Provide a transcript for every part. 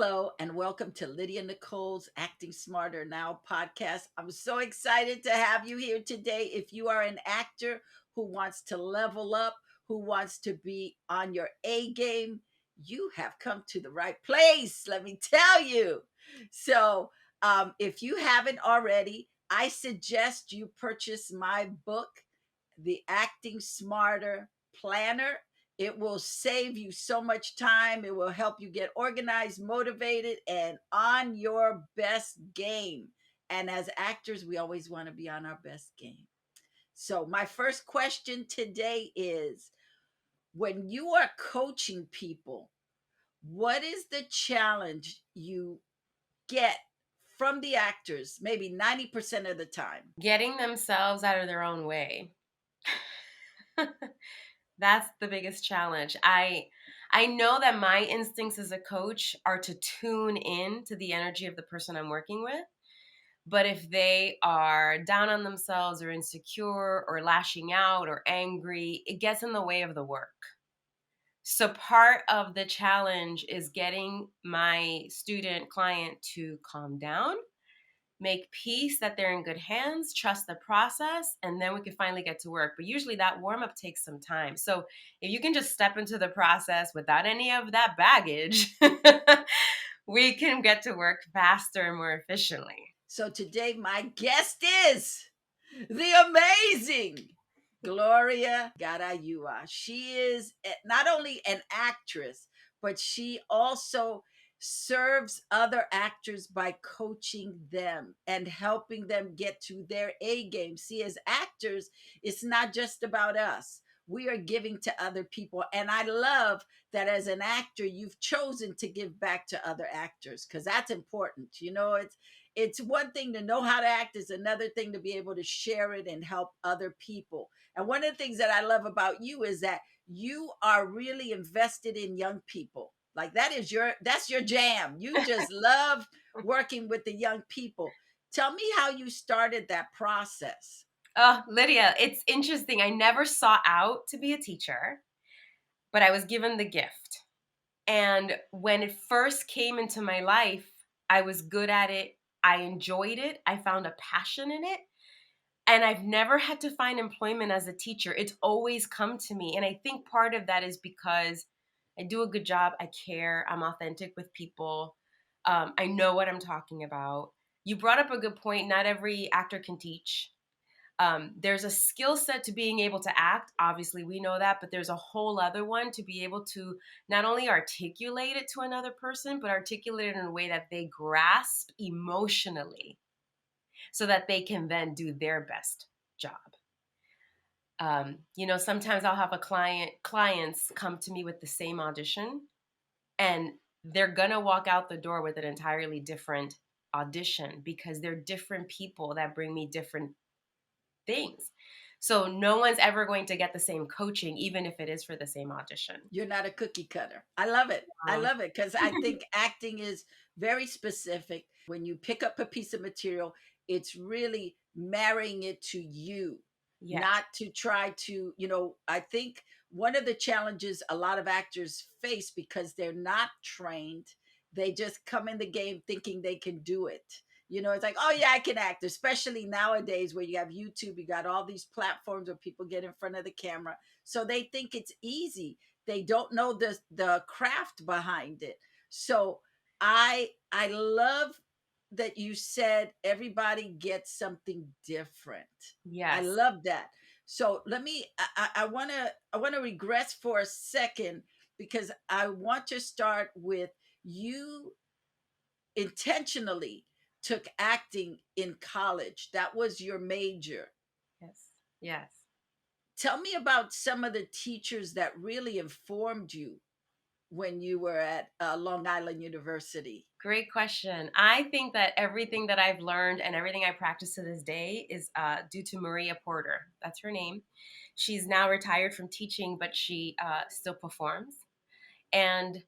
Hello, and welcome to Lydia Nicole's Acting Smarter Now podcast. I'm so excited to have you here today. If you are an actor who wants to level up, who wants to be on your A game, you have come to the right place, let me tell you. If you haven't already, I suggest you purchase my book, The Acting Smarter Planner. It will save you so much time. It will help you get organized, motivated, and on your best game. And as actors, we always want to be on our best game. So, my first question today is, when you are coaching people, what is the challenge you get from the actors, maybe 90% of the time? Getting themselves out of their own way. That's the biggest challenge. I know that my instincts as a coach are to tune in to the energy of the person I'm working with. But if they are down on themselves or insecure or lashing out or angry, it gets in the way of the work. So part of the challenge is getting my student client to calm down, make peace that they're in good hands, trust the process, and then we can finally get to work. But usually that warm up takes some time. So if you can just step into the process without any of that baggage, we can get to work faster and more efficiently. So today, my guest is the amazing Gloria Garayua. She is not only an actress, but she also serves other actors by coaching them and helping them get to their A game. See, as actors, it's not just about us. We are giving to other people. And I love that as an actor, you've chosen to give back to other actors because that's important. It's one thing to know how to act, is another thing to be able to share it and help other people. And one of the things that I love about you is that you are really invested in young people. Like that's your jam. You just love working with the young people. Tell me how you started that process. Oh, Lydia, it's interesting. I never sought out to be a teacher, but I was given the gift. And when it first came into my life, I was good at it. I enjoyed it. I found a passion in it. And I've never had to find employment as a teacher. It's always come to me. And I think part of that is because I do a good job. I care. I'm authentic with people. I know what I'm talking about. You brought up a good point. Not every actor can teach. There's a skill set to being able to act. Obviously, we know that, but there's a whole other one to be able to not only articulate it to another person, but articulate it in a way that they grasp emotionally so that they can then do their best job. Sometimes I'll have clients come to me with the same audition, and they're going to walk out the door with an entirely different audition because they're different people that bring me different things. So no one's ever going to get the same coaching, even if it is for the same audition. You're not a cookie cutter. I love it. I love it because I think acting is very specific. When you pick up a piece of material, it's really marrying it to you, Yes. not to try to, I think one of the challenges a lot of actors face because they're not trained, they just come in the game thinking they can do it. It's like, oh yeah, I can act, especially nowadays where you have YouTube, you got all these platforms where people get in front of the camera. So they think it's easy. They don't know the craft behind it. So I love that you said everybody gets something different. Yes. I love that. So I want to regress for a second because I want to start with you intentionally took acting in college. That was your major. Yes. Yes. Tell me about some of the teachers that really informed you when you were at Long Island University. Great question. I think that everything that I've learned and everything I practice to this day is due to Maria Porter. That's her name. She's now retired from teaching, but she still performs. And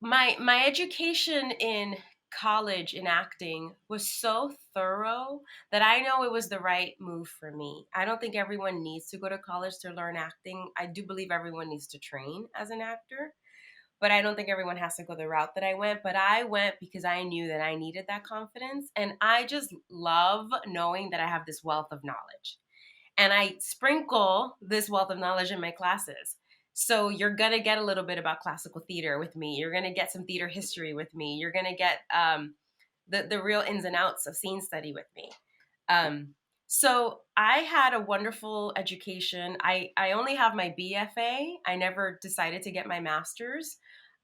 my education in college in acting was so thorough that I know it was the right move for me. I don't think everyone needs to go to college to learn acting. I do believe everyone needs to train as an actor. but I don't think everyone has to go the route that I went. But I went because I knew that I needed that confidence. And I just love knowing that I have this wealth of knowledge. And I sprinkle this wealth of knowledge in my classes. So you're going to get a little bit about classical theater with me. You're going to get some theater history with me. You're going to get the real ins and outs of scene study with me. So I had a wonderful education. I only have my BFA. I never decided to get my master's.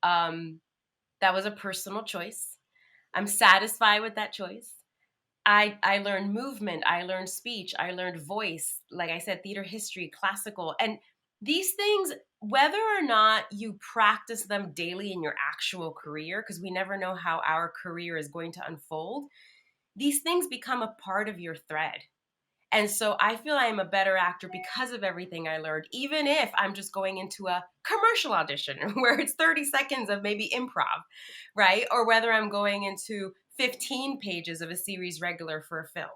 That was a personal choice. I'm satisfied with that choice. I learned movement, I learned speech, I learned voice, like I said, theater history, classical. And these things, whether or not you practice them daily in your actual career, because we never know how our career is going to unfold, these things become a part of your thread. And so I feel I am a better actor because of everything I learned, even if I'm just going into a commercial audition where it's 30 seconds of maybe improv, right? Or whether I'm going into 15 pages of a series regular for a film.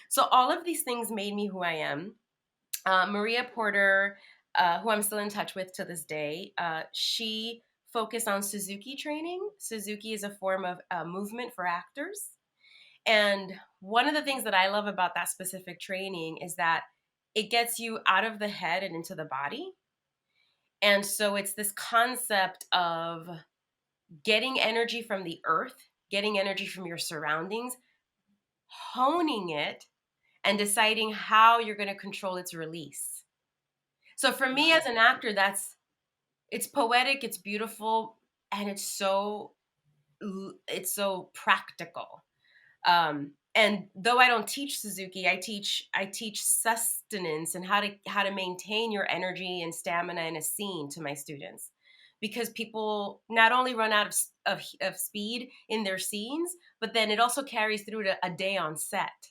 So all of these things made me who I am. Maria Porter, who I'm still in touch with to this day, she focused on Suzuki training. Suzuki is a form of movement for actors. And one of the things that I love about that specific training is that it gets you out of the head and into the body. And so it's this concept of getting energy from the earth, getting energy from your surroundings, honing it, and deciding how you're going to control its release. So for me Wow. as an actor, it's poetic, it's beautiful, and it's so practical. And though I don't teach Suzuki, I teach sustenance and how to maintain your energy and stamina in a scene to my students, because people not only run out of speed in their scenes, but then it also carries through to a day on set,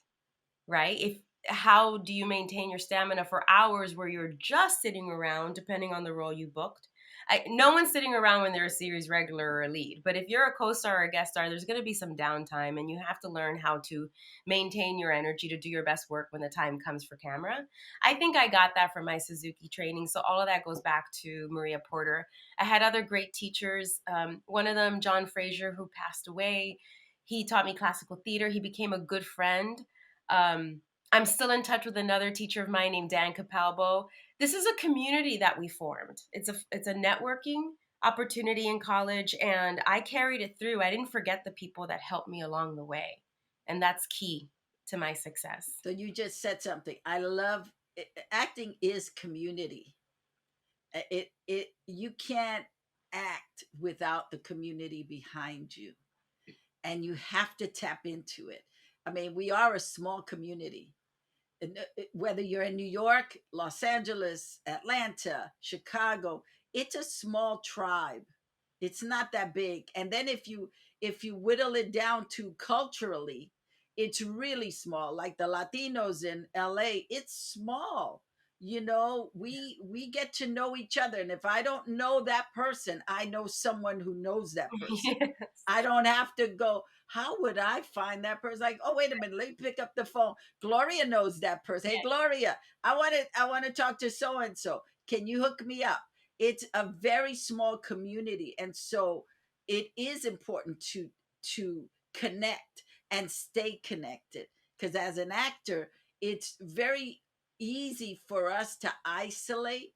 right? If How do you maintain your stamina for hours where you're just sitting around, depending on the role you booked? No one's sitting around when they're a series regular or a lead, but if you're a co-star or a guest star, there's going to be some downtime, and you have to learn how to maintain your energy to do your best work when the time comes for camera. I think I got that from my Suzuki training, so all of that goes back to Maria Porter. I had other great teachers. One of them, John Fraser, who passed away, he taught me classical theater. He became a good friend. I'm still in touch with another teacher of mine named Dan Capalbo. This is a community that we formed. It's a networking opportunity in college, and I carried it through. I didn't forget the people that helped me along the way, and that's key to my success. So you just said something. I love it. Acting is community. It you can't act without the community behind you, and you have to tap into it. I mean, we are a small community. Whether you're in New York, Los Angeles, Atlanta, Chicago, it's a small tribe. It's not that big. And then if you whittle it down to culturally, it's really small. Like the Latinos in LA, it's small. We get to know each other, and if I don't know that person, I know someone who knows that person. Yes. I don't have to go, how would I find that person? Like, oh, wait a minute, let me pick up the phone. Gloria knows that person. Hey, Gloria, I want to talk to so and so. Can you hook me up? It's a very small community, and so it is important to connect and stay connected, because as an actor, it's very easy for us to isolate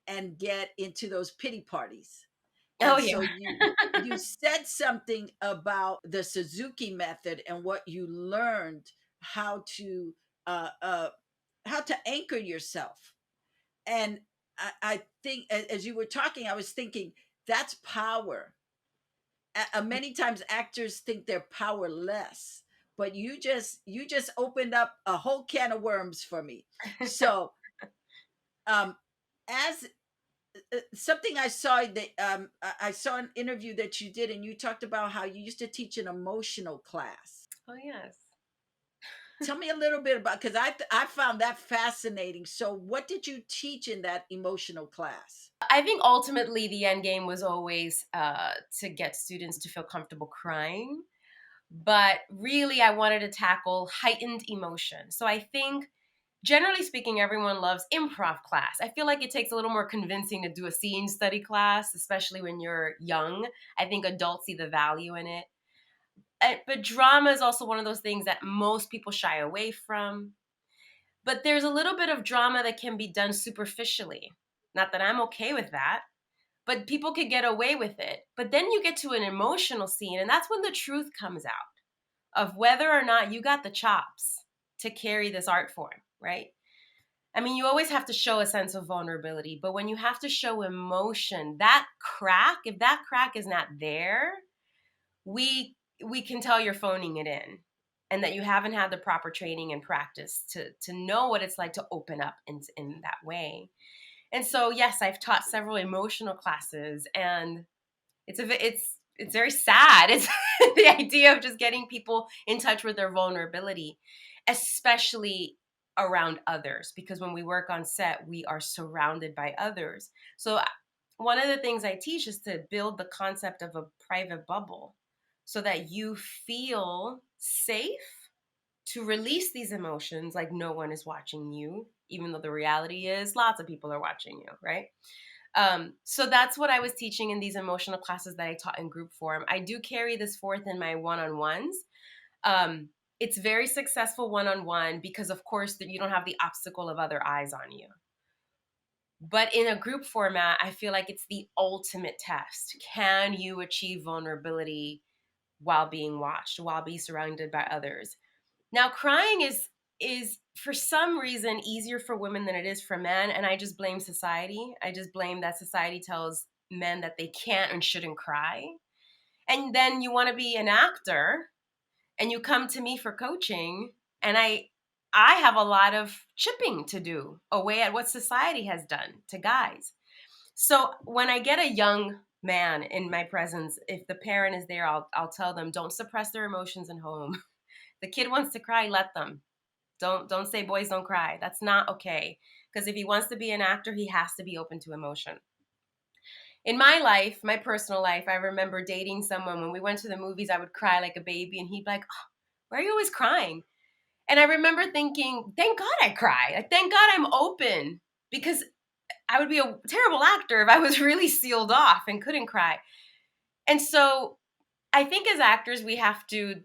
and get into those pity parties. Oh And yeah. so you said something about the Suzuki method and what you learned, how to uh, uh, how to anchor yourself. And I think as you were talking, I was thinking that's power. Many times actors think they're powerless, but you just opened up a whole can of worms for me. So um, as something I saw that I saw an interview that you did, and you talked about how you used to teach an emotional class. Oh yes. Tell me a little bit about, because I found that fascinating. So, what did you teach in that emotional class? I think ultimately the end game was always to get students to feel comfortable crying, but really I wanted to tackle heightened emotion. So I think Generally speaking, everyone loves improv class. I feel like it takes a little more convincing to do a scene study class, especially when you're young. I think adults see the value in it. But drama is also one of those things that most people shy away from. But there's a little bit of drama that can be done superficially. Not that I'm okay with that, but people could get away with it. But then you get to an emotional scene, and that's when the truth comes out of whether or not you got the chops to carry this art form, right? I mean, you always have to show a sense of vulnerability, but when you have to show emotion, that crack, if that crack is not there, we can tell you're phoning it in and that you haven't had the proper training and practice to know what it's like to open up in that way. And so, yes, I've taught several emotional classes, and it's very sad. It's the idea of just getting people in touch with their vulnerability, especially around others, because when we work on set, we are surrounded by others. So one of the things I teach is to build the concept of a private bubble so that you feel safe to release these emotions like no one is watching you, even though the reality is lots of people are watching you, right? So that's what I was teaching in these emotional classes that I taught in group form. I do carry this forth in my one-on-ones. It's very successful one-on-one because, of course, that you don't have the obstacle of other eyes on you. But in a group format, I feel like it's the ultimate test. Can you achieve vulnerability while being watched, while being surrounded by others? Now, crying is for some reason easier for women than it is for men, and I just blame society. I just blame that society tells men that they can't and shouldn't cry. And then you want to be an actor and you come to me for coaching, and I have a lot of chipping to do away at what society has done to guys. So when I get a young man in my presence, if the parent is there, I'll tell them, don't suppress their emotions in home. The kid wants to cry, let them. Don't say boys don't cry. That's not okay. Because if he wants to be an actor, he has to be open to emotion. In my life, my personal life, I remember dating someone. When we went to the movies, I would cry like a baby, and he'd be like, oh, why are you always crying? And I remember thinking, thank God I cry. Like, thank God I'm open, because I would be a terrible actor if I was really sealed off and couldn't cry. And so I think as actors, we have to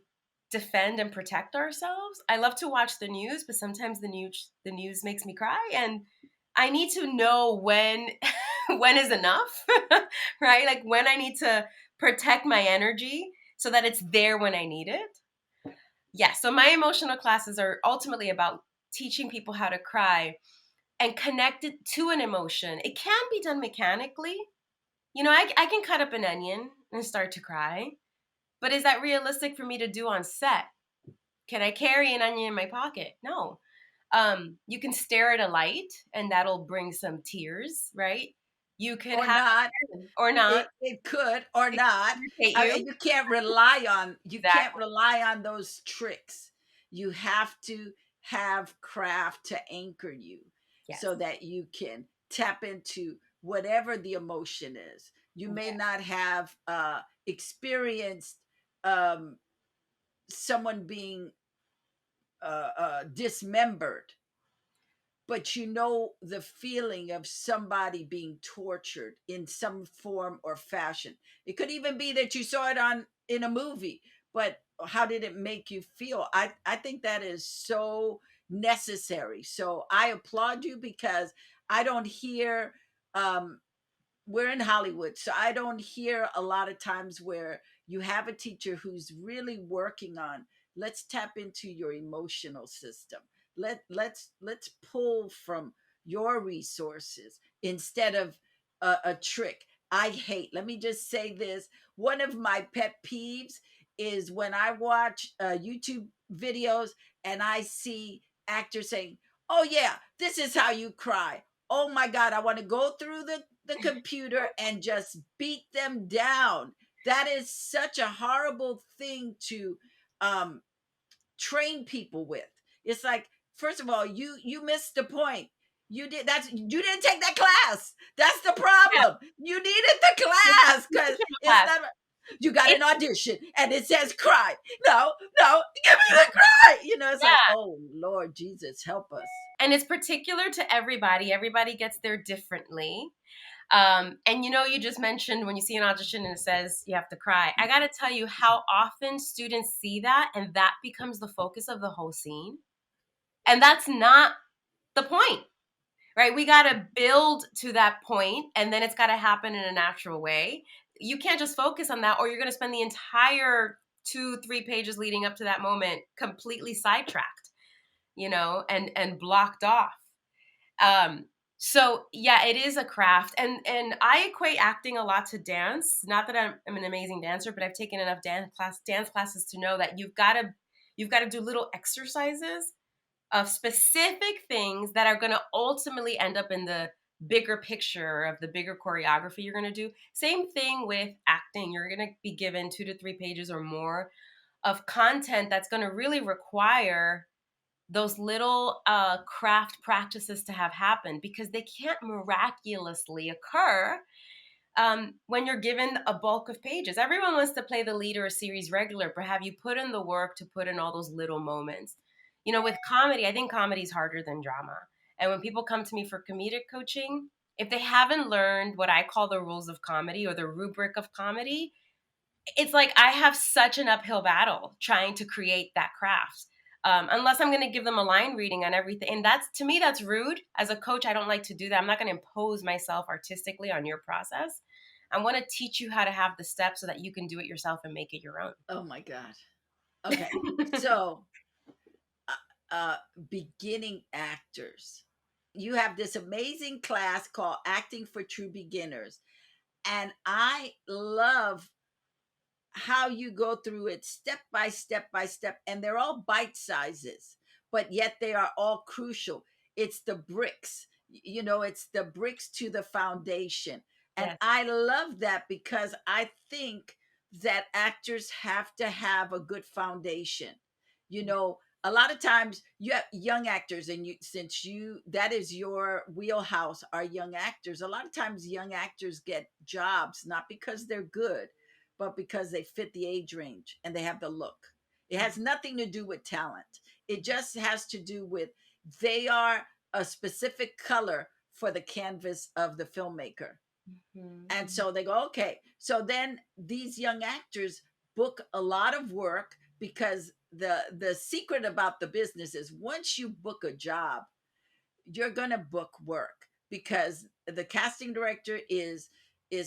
defend and protect ourselves. I love to watch the news, but sometimes the news makes me cry, and I need to know when when is enough, right? Like when I need to protect my energy so that it's there when I need it. Yeah, so my emotional classes are ultimately about teaching people how to cry and connect it to an emotion. It can be done mechanically. I can cut up an onion and start to cry, but is that realistic for me to do on set? Can I carry an onion in my pocket? No. You can stare at a light and that'll bring some tears, right? You could Or have not. or not. It could or It could not. irritate you. You can't Exactly. rely on those tricks. You have to have craft to anchor you Yes. so that you can tap into whatever the emotion is. You may Yeah. not have experienced um, someone being dismembered, but you know the feeling of somebody being tortured in some form or fashion. It could even be that you saw it on in a movie, but how did it make you feel? I think that is so necessary. So I applaud you, because I don't hear um we're in Hollywood, so I don't hear a lot of times where you have a teacher who's really working on, let's tap into your emotional system. Let's pull from your resources instead of a trick. I hate. Let me just say this. One of my pet peeves is when I watch YouTube videos and I see actors saying, "Oh yeah, this is how you cry." Oh my God, I want to go through the computer and just beat them down. That is such a horrible thing to um, train people with. It's like, first of all, you missed the point. You didn't take that class. That's the Yeah. problem. You needed the The class because emotional it's class. not. You got It, an audition and it says cry. No, no, give me the cry. It's like, yeah. oh Lord Jesus, help us. And it's particular to everybody. Everybody gets there differently. And you just mentioned when you see an audition and it says you have to cry. I got to tell you how often students see that and that becomes the focus of the whole scene. And that's not the point, right? We got to build to that point and then it's got to happen in a natural way. You can't just focus on that or you're going to spend the entire 2-3 pages leading up to that moment completely sidetracked, and blocked off. So yeah, it is a craft, and I equate acting a lot to dance. Not that I'm an amazing dancer, but I've taken enough dance classes to know that you've got to do little exercises of specific things that are going to ultimately end up in the bigger picture of the bigger choreography you're going to do. Same thing with acting. You're going to be given 2 to 3 pages or more of content that's going to really require those little craft practices to have happen because they can't miraculously occur when you're given a bulk of pages. Everyone wants to play the lead or a series regular, but have you put in the work to put in all those little moments? With comedy, I think comedy is harder than drama. And when people come to me for comedic coaching, if they haven't learned what I call the rules of comedy or the rubric of comedy, it's like I have such an uphill battle trying to create that craft. Unless I'm going to give them a line reading on everything. And to me, that's rude. As a coach, I don't like to do that. I'm not going to impose myself artistically on your process. I want to teach you how to have the steps so that you can do it yourself and make it your own. Oh my God. Okay. So, uh, uh, beginning actors, you have this amazing class called Acting for True Beginners. And I love how you go through it step by step by step, and they're all bite sizes, but yet they are all crucial. It's the bricks, it's the bricks to the foundation. And Yes. I love that because I think that actors have to have a good foundation. A lot of times you have young actors, and since that is your wheelhouse, are young actors. A lot of times young actors get jobs not because they're good, but because they fit the age range and they have the look. It has nothing to do with talent. It just has to do with they are a specific color for the canvas of the filmmaker. And Mm-hmm. so they go, okay. So then these young actors book a lot of work because the secret about the business is once you book a job, you're going to book work because the casting director is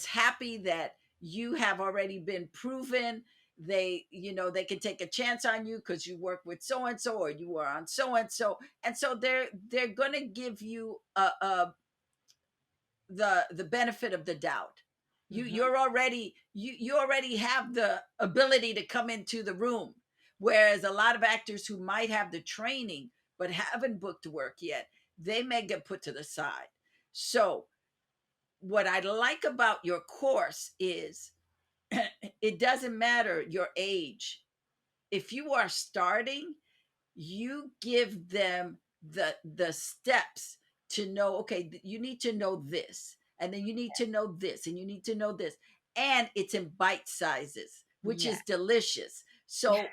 happy that you have already been proven. They can take a chance on you because you work with so and so or you are on so and so, and so they're going to give you the benefit of the doubt. Mm-hmm. You already have the ability to come into the room, whereas a lot of actors who might have the training but haven't booked work yet, they may get put to the side. So what I like about your course is it doesn't matter your age. If you are starting, you give them the steps to know, okay, you need to know this, and then you need to know this, and you need to know this, and it's in bite sizes, which Yeah. is delicious. So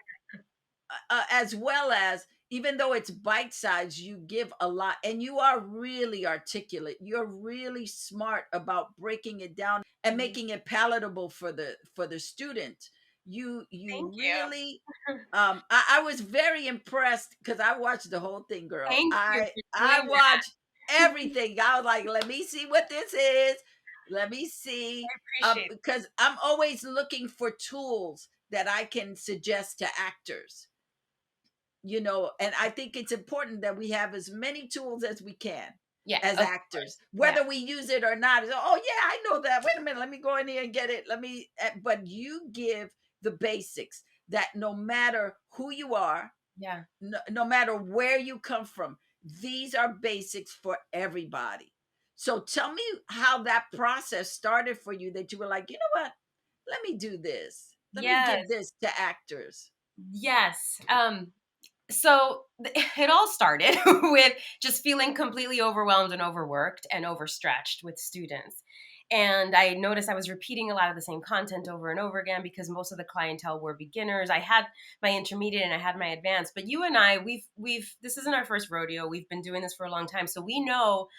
as well as, even though it's bite size, you give a lot, and you are really articulate, you're really smart about breaking it down and Mhm. making it palatable for the student. You Thank you. really, I was very impressed because I watched the whole thing, girl. Thank you i for i doing that. watched everything. I was like, let me see what this is, let me see. I appreciate it. Because I'm always looking for tools that I can suggest to actors, and I think it's important that we have as many tools as we can Yeah, as of actors, course. Yeah. whether we use it or not. Oh yeah, I know that. Wait a minute, let me go in here and get it. But you give the basics that no matter who you are, Yeah. no matter where you come from, these are basics for everybody. So tell me how that process started for you, that you were like, you know what, let me do this, let me Yes. give this to actors. Yes. So it all started with just feeling completely overwhelmed and overworked and overstretched with students. And I noticed I was repeating a lot of the same content over and over again because most of the clientele were beginners. I had my intermediate and I had my advanced. But you and I, we've this isn't our first rodeo. We've been doing this for a long time. So we know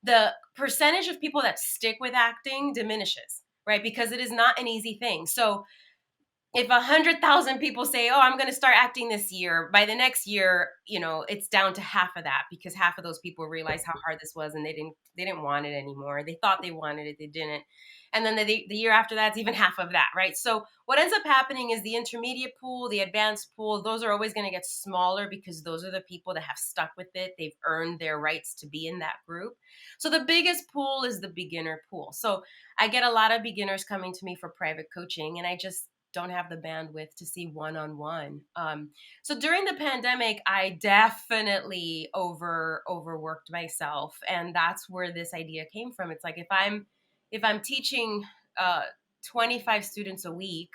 the percentage of people that stick with acting diminishes, right? Because it is not an easy thing. So if 100,000 people say, "Oh, I'm going to start acting this year," by the next year, it's down to half of that because half of those people realized how hard this was and they didn't want it anymore. They thought they wanted it, they didn't. And then the year after that, it's even half of that, right? So what ends up happening is the intermediate pool, the advanced pool, those are always going to get smaller because those are the people that have stuck with it. They've earned their rights to be in that group. So the biggest pool is the beginner pool. So I get a lot of beginners coming to me for private coaching, and I just don't have the bandwidth to see one-on-one. So during the pandemic, I definitely overworked myself, and that's where this idea came from. It's like if I'm teaching 25 students a week,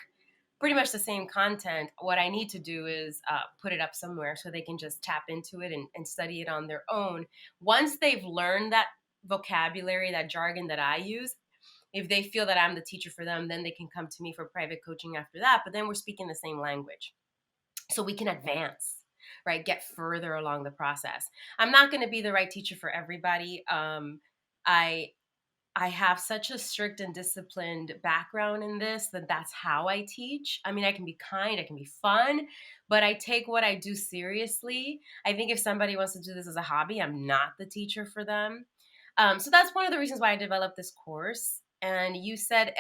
pretty much the same content, what I need to do is put it up somewhere so they can just tap into it and study it on their own. Once they've learned that vocabulary, that jargon that I use, if they feel that I'm the teacher for them, then they can come to me for private coaching after that. But then we're speaking the same language. So we can advance, right? Get further along the process. I'm not going to be the right teacher for everybody. I I have such a strict and disciplined background in this that that's how I teach. I mean, I can be kind, I can be fun, but I take what I do seriously. I think if somebody wants to do this as a hobby, I'm not the teacher for them. So that's one of the reasons why I developed this course. And you said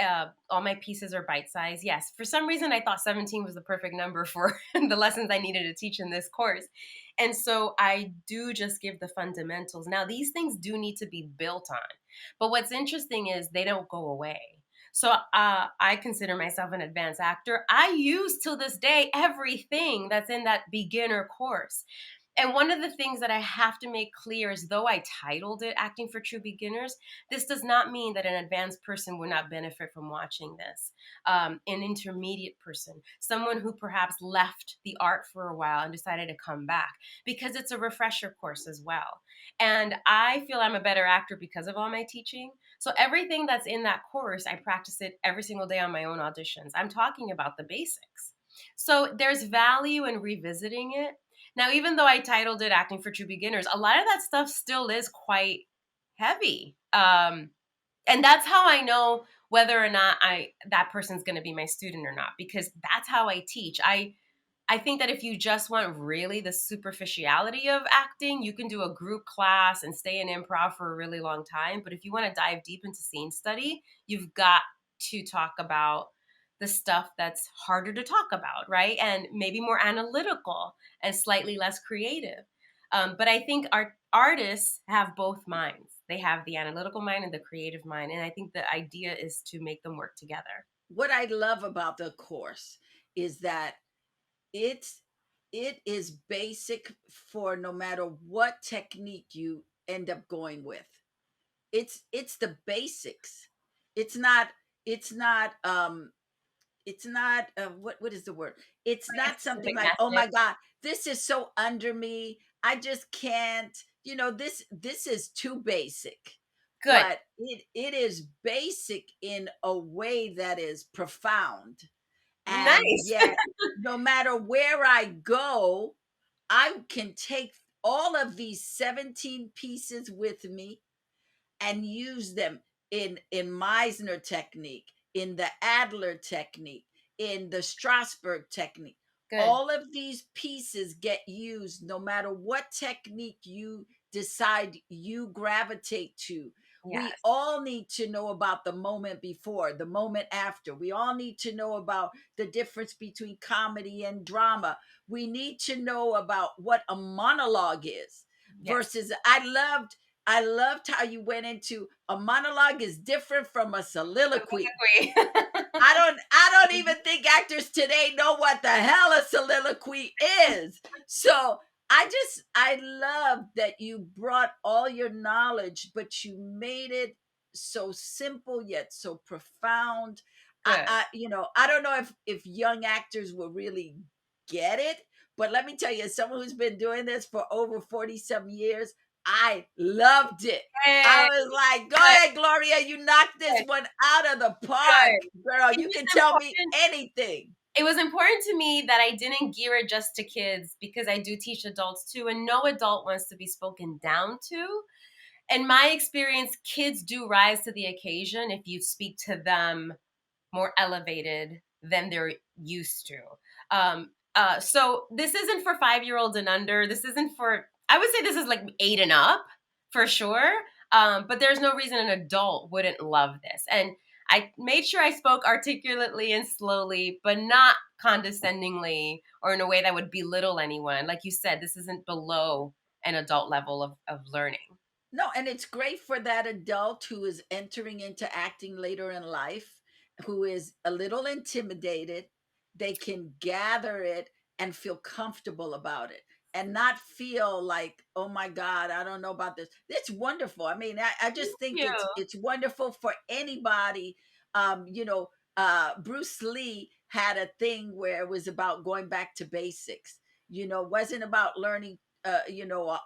all my pieces are bite sized. Yes, for some reason I thought 17 was the perfect number for the lessons I needed to teach in this course. And so I do just give the fundamentals. Now, these things do need to be built on. But what's interesting is they don't go away. So I consider myself an advanced actor. I use till this day everything that's in that beginner course. And one of the things that I have to make clear is though I titled it Acting for True Beginners, this does not mean that an advanced person will not benefit from watching this. An intermediate person, someone who perhaps left the art for a while and decided to come back, because it's a refresher course as well. And I feel I'm a better actor because of all my teaching. So everything that's in that course, I practice it every single day on my own auditions. I'm talking about the basics. So there's value in revisiting it. Now, even though I titled it Acting for True Beginners, a lot of that stuff still is quite heavy. And that's how I know whether or not that person's going to be my student or not, because that's how I teach. I think that if you just want really the superficiality of acting, you can do a group class and stay in improv for a really long time. But if you want to dive deep into scene study, you've got to talk about the stuff that's harder to talk about, right? And maybe more analytical and slightly less creative. But I think our artists have both minds. They have the analytical mind and the creative mind. And I think the idea is to make them work together. What I love about the course is that it's it is basic for no matter what technique you end up going with. It's the basics. It's not it's not it's not what is the word? It's Like a not something specific like, "Oh method. my god, this is so under me. I just can't, this is too basic." Good. But it is basic in a way that is profound. And Nice. yet, no matter where I go, I can take all of these 17 pieces with me and use them in Meisner technique, in the Adler technique, in the Strasberg technique. Good. All of these pieces get used no matter what technique you decide you gravitate to. We Yes. all need to know about the moment before, the moment after. We all need to know about the difference between comedy and drama. We need to know about what a monologue is Yes. versus I loved how you went into a monologue is different from a soliloquy. Agree. I don't even think actors today know what the hell a soliloquy is. So I love that you brought all your knowledge, but you made it so simple yet so profound. Good. I don't know if young actors will really get it, but let me tell you, as someone who's been doing this for over 40 some years, I loved it. I Hey, was like, go good, ahead, Gloria, you knocked this good, one out of the park. good. Girl, It you was can tell me important. anything. It was important to me that I didn't gear it just to kids because I do teach adults too, and no adult wants to be spoken down to. In my experience, kids do rise to the occasion if you speak to them more elevated than they're used to. So this isn't for 5-year-olds and under. This isn't for, I would say this is like 8 and up for sure. But there's no reason an adult wouldn't love this. And I made sure I spoke articulately and slowly, but not condescendingly or in a way that would belittle anyone. Like you said, this isn't below an adult level of learning. No, and it's great for that adult who is entering into acting later in life, who is a little intimidated. They can gather it and feel comfortable about it and not feel like, oh my God, I don't know about this. It's wonderful. I mean, I Thank just think you. it's wonderful for anybody. You know, Bruce Lee had a thing where it was about going back to basics. You know, it wasn't about learning a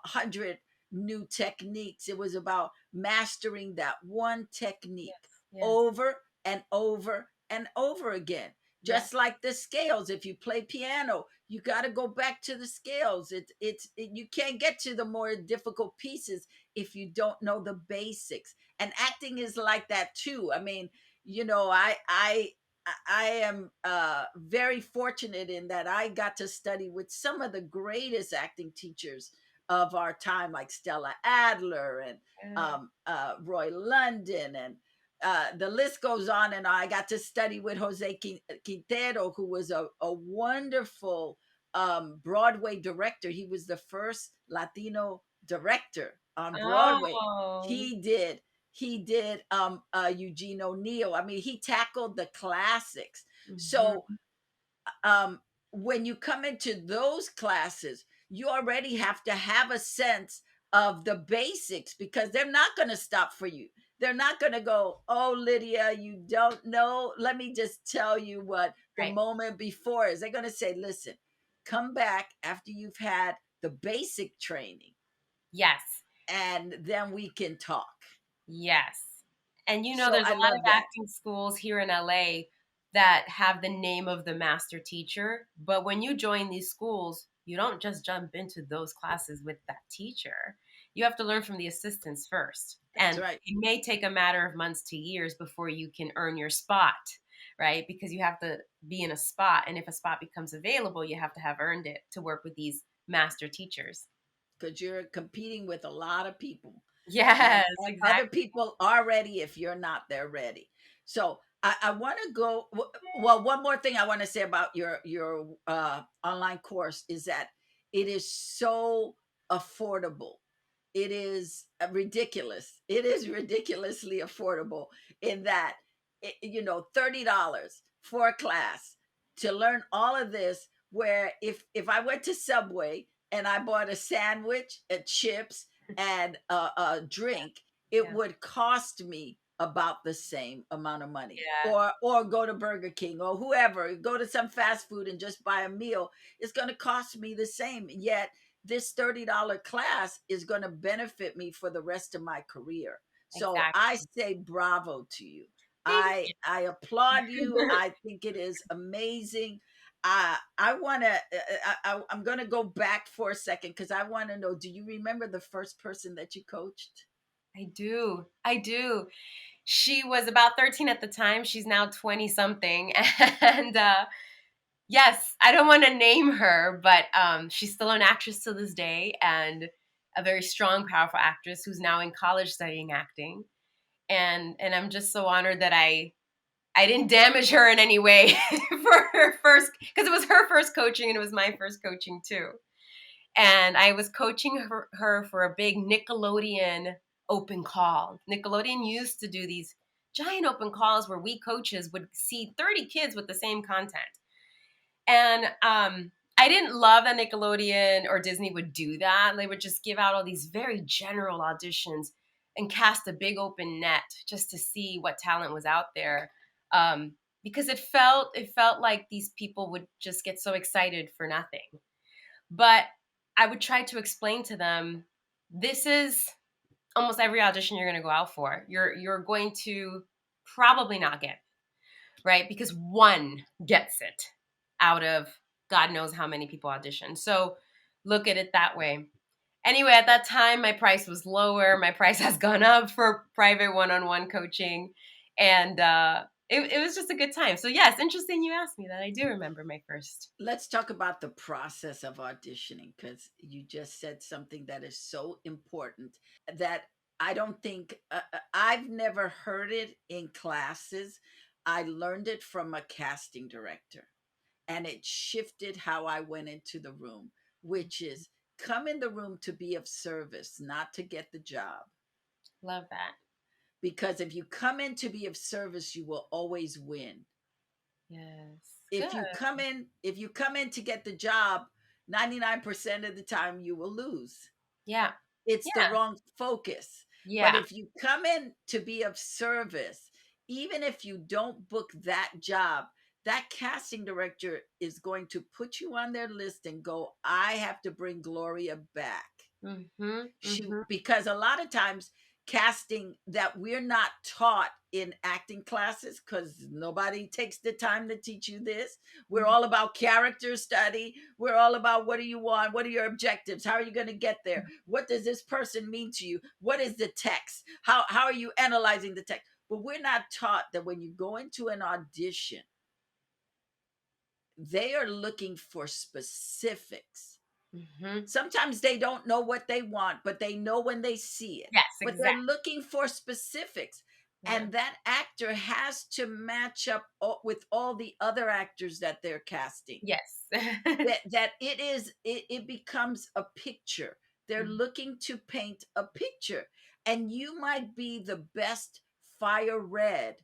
hundred new techniques. It was about mastering that one technique Yes, yes, over and over and over again. yes, Just like the scales, if you play piano, you got to go back to the scales. You can't get to the more difficult pieces if you don't know the basics. And acting is like that too. I mean, I am very fortunate in that I got to study with some of the greatest acting teachers of our time, like Stella Adler and good. Roy London, and the list goes on. And I got to study with Jose Quintero, who was a wonderful Broadway director. He was the first Latino director on Broadway. Oh. He did. He did Eugene O'Neill. I mean, he tackled the classics. So Mhm. um, when you come into those classes, you already have to have a sense of the basics because they're not going to stop for you. They're not going to go, oh, Lydia, you don't know. Let me just tell you what the Right. moment before is. They're going to say, listen, come back after you've had the basic training Yes. and then we can talk. Yes. And So there's I a lot of love that. acting schools here in LA that have the name of the master teacher, but when you join these schools, you don't just jump into those classes with that teacher. You have to learn from the assistants first. That's And right. it may take a matter of months to years before you can earn your spot, right? Because you have to be in a spot. And if a spot becomes available, you have to have earned it to work with these master teachers. Because you're competing with a lot of people, Yes, and other exactly. people are ready if you're not, they're ready. So I want to go. Well, one more thing I want to say about your online course is that it is so affordable. It is ridiculous. It is ridiculously affordable in that, $30 for a class to learn all of this. Where if I went to Subway and I bought a sandwich and chips and a drink, it Yeah. would cost me about the same amount of money. Yeah. Or go to Burger King or whoever, go to some fast food and just buy a meal. It's going to cost me the same. Yet this $30 class is going to benefit me for the rest of my career. So I Exactly. say bravo to you. Thank I applaud you. you. I think it is amazing. I want to. I'm going to go back for a second because I want to know. Do you remember the first person that you coached? I do. I do. She was about 13 at the time. She's now 20 something. And yes, I don't want to name her, but she's still an actress to this day and a very strong, powerful actress who's now in college studying acting. And I'm just so honored that I didn't damage her in any way for her first, because it was her first coaching and it was my first coaching too. And I was coaching her for a big Nickelodeon open call. Nickelodeon used to do these giant open calls where we coaches would see 30 kids with the same content. And I didn't love that Nickelodeon or Disney would do that. They would just give out all these very general auditions and cast a big open net just to see what talent was out there. Because it felt like these people would just get so excited for nothing. But I would try to explain to them this is almost every audition you're going to go out for. You're going to probably not get, right? Because one gets it out of God knows how many people audition. So look at it that way. Anyway, at that time, my price was lower. My price has gone up for private one-on-one coaching. And it was just a good time. So yeah, it's interesting you asked me that. I do remember my first. Let's talk about the process of auditioning, because you just said something that is so important that I don't think I've never heard it in classes. I learned it from a casting director, and it shifted how I went into the room, which is come in the room to be of service, not to get the job. Love that. Because if you come in to be of service, you will always win. Yes. If Good. you come in to get the job, 99% of the time you will lose. Yeah. It's the Yeah. wrong focus. But Yeah. if you come in to be of service, even if you don't book that job, that casting director is going to put you on their list and go, I have to bring Gloria back. Mm-hmm. She Mm-hmm. Because a lot of times casting that we're not taught in acting classes, because nobody takes the time to teach you this. We're all about character study. We're all about, what do you want, what are your objectives, how are you going to get there, what does this person mean to you, what is the text, how are you analyzing the text. But we're not taught that when you go into an audition, they are looking for specifics. Mm-hmm. Sometimes they don't know what they want, but they know when they see it. Yes, But they're exactly. looking for specifics. Yeah. And that actor has to match up with all the other actors that they're casting. Yes. That it becomes a picture. They're looking to paint a picture. And you might be the best fire red,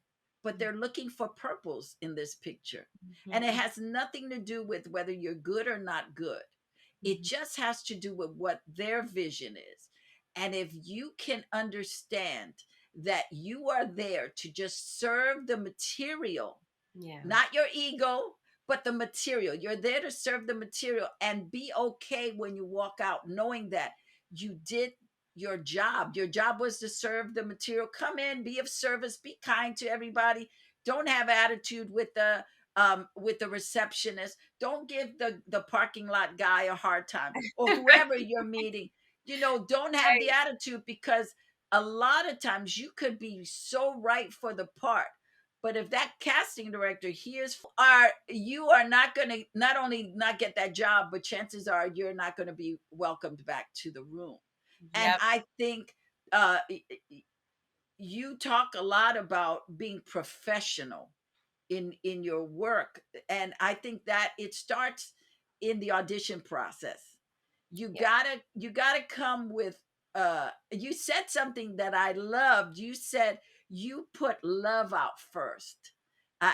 but they're looking for purples in this picture. And it Mm-hmm. has nothing to do with whether you're good or not good. It Mm-hmm. just has to do with what their vision is. And if you can understand that you are there to just serve the material, Yeah. not your ego, but the material. You're there to serve the material, and be okay when you walk out knowing that you did your job. Your job was to serve the material. Come in, be of service, be kind to everybody. Don't have attitude with the receptionist. Don't give the parking lot guy a hard time, or whoever you're meeting. Don't have the Right. attitude, because a lot of times you could be so right for the part, but if that casting director hears, you are not going to not only not get that job, but chances are you're not going to be welcomed back to the room. And Yep. I think uh, you talk a lot about being professional in your work, and I think that it starts in the audition process. Yeah. You gotta come with, you said something that I loved. You said you put love out first. You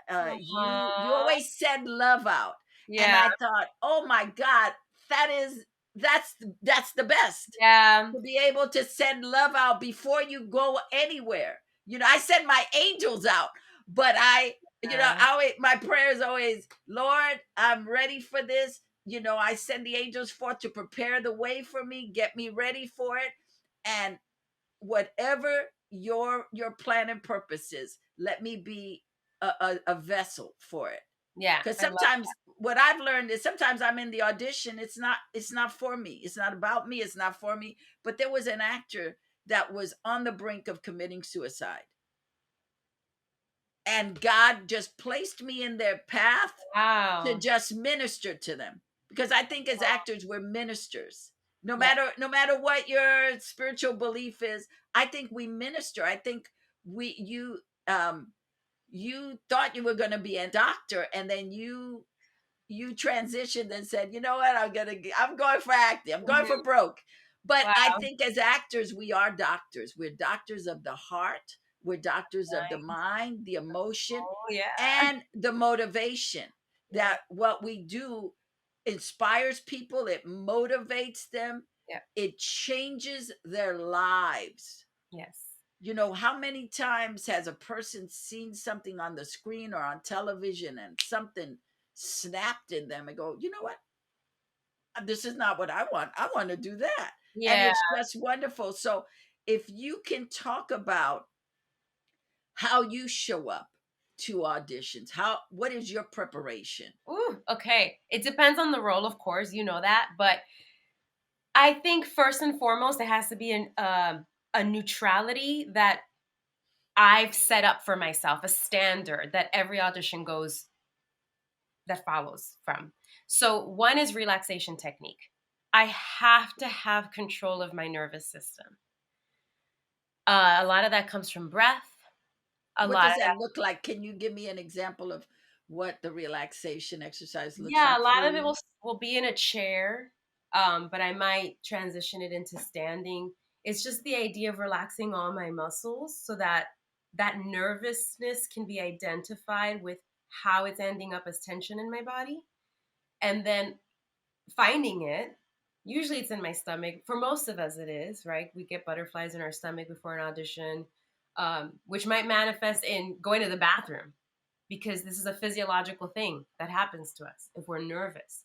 Uh-huh. always said love out, and Yeah. I thought, oh my God, that is that's the best, Yeah. to be able to send love out before you go anywhere. I send my angels out, but I always, my prayer is always, Lord, I'm ready for this. I send the angels forth to prepare the way for me, get me ready for it. And whatever your plan and purpose is, let me be a vessel for it. Yeah. Because I love sometimes what I've learned is, sometimes I'm in the audition, it's not for me, it's not about me, it's not for me. But there was an actor that was on the brink of committing suicide, and God just placed me in their path to Wow. just minister to them, because I think as actors we're ministers. no Yeah. matter no matter what your spiritual belief is, I think we minister. I think we you thought you were going to be a doctor, and then you transitioned and said, you know what, I'm going for acting, I'm going for Mhm. broke. But I Wow. think as actors we are doctors. We're doctors of the heart, we're doctors of the Nice. mind, the emotion, Oh, yeah. and the motivation. Yeah. That what we do inspires people, it motivates them, Yeah. it changes their lives. Yes. How many times has a person seen something on the screen or on television, and something snapped in them and go, you know what? This is not what I want. I want to do that. And Yeah. it's just wonderful. So if you can talk about how you show up to auditions, what is your preparation? Ooh, okay. It depends on the role, of course, you know that, but I think first and foremost, it has to be a neutrality that I've set up for myself, a standard that every audition goes that follows from. So one is relaxation technique. I have to have control of my nervous system. A lot of that comes from breath. A What lot does of that look like? Can you give me an example of what the relaxation exercise looks Yeah, like a for lot of it you? will be in a chair, but I might transition it into standing. It's just the idea of relaxing all my muscles so that that nervousness can be identified with how it's ending up as tension in my body, and then finding it. Usually, it's in my stomach. For most of us, it is right. We get butterflies in our stomach before an audition, which might manifest in going to the bathroom because this is a physiological thing that happens to us if we're nervous.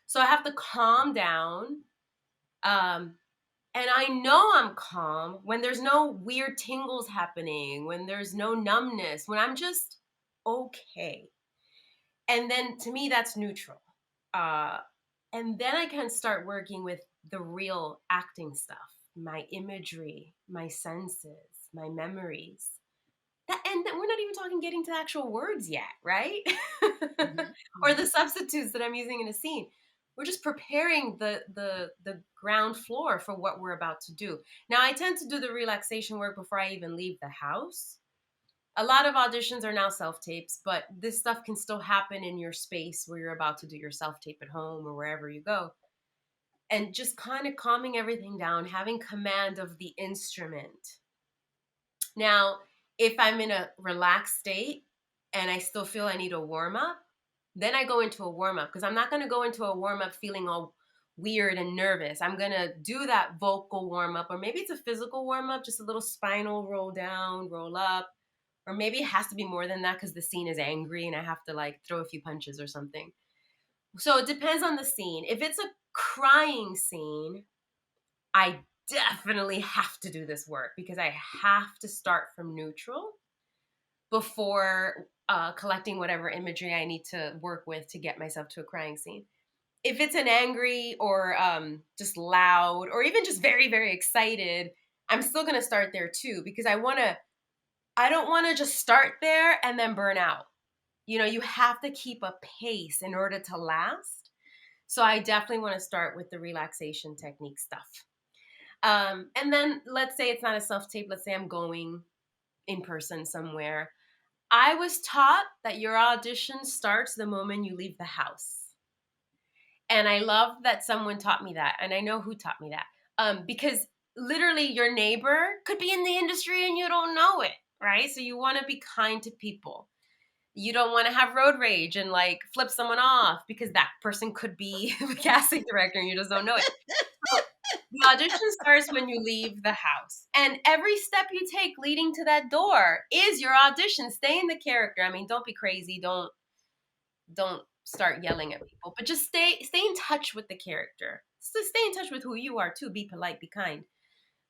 So I have to calm down. Um, and I know I'm calm when there's no weird tingles happening, when there's no numbness, when I'm just okay. And then to me, that's neutral. Uh, and then I can start working with the real acting stuff, my imagery, my senses, my memories. And we're not even talking getting to actual words yet, right? Mhm, Or mhm. the substitutes that I'm using in a scene. We're just preparing the ground floor for what we're about to do. Now, I tend to do the relaxation work before I even leave the house. A lot of auditions are now self tapes, but this stuff can still happen in your space where you're about to do your self tape at home or wherever you go. And just kind of calming everything down, having command of the instrument. Now, if I'm in a relaxed state and I still feel I need a warm up, then I go into a warm up because I'm not going to go into a warm up feeling all weird and nervous. I'm going to do that vocal warm up, or maybe it's a physical warm up, just a little spinal roll down, roll up, or maybe it has to be more than that because the scene is angry and I have to like throw a few punches or something. So it depends on the scene. If it's a crying scene, I definitely have to do this work because I have to start from neutral before collecting whatever imagery I need to work with to get myself to a crying scene. If it's an angry or just loud or even just very, very excited, I'm still going to start there too because I don't want to just start there and then burn out. You know, you have to keep a pace in order to last. So I definitely want to start with the relaxation technique stuff. And then let's say it's not a self tape. Let's say I'm going in person somewhere. I was taught that your audition starts the moment you leave the house. And I love that someone taught me that. And I know who taught me that. Because literally your neighbor could be in the industry and you don't know it, right? So you want to be kind to people. You don't want to have road rage and like flip someone off because that person could be the casting director and you just don't know it. So the audition starts when you leave the house. And every step you take leading to that door is your audition. Stay in the character. I mean, don't be crazy. Don't start yelling at people, but just stay in touch with the character. So stay in touch with who you are too. Be polite, be kind,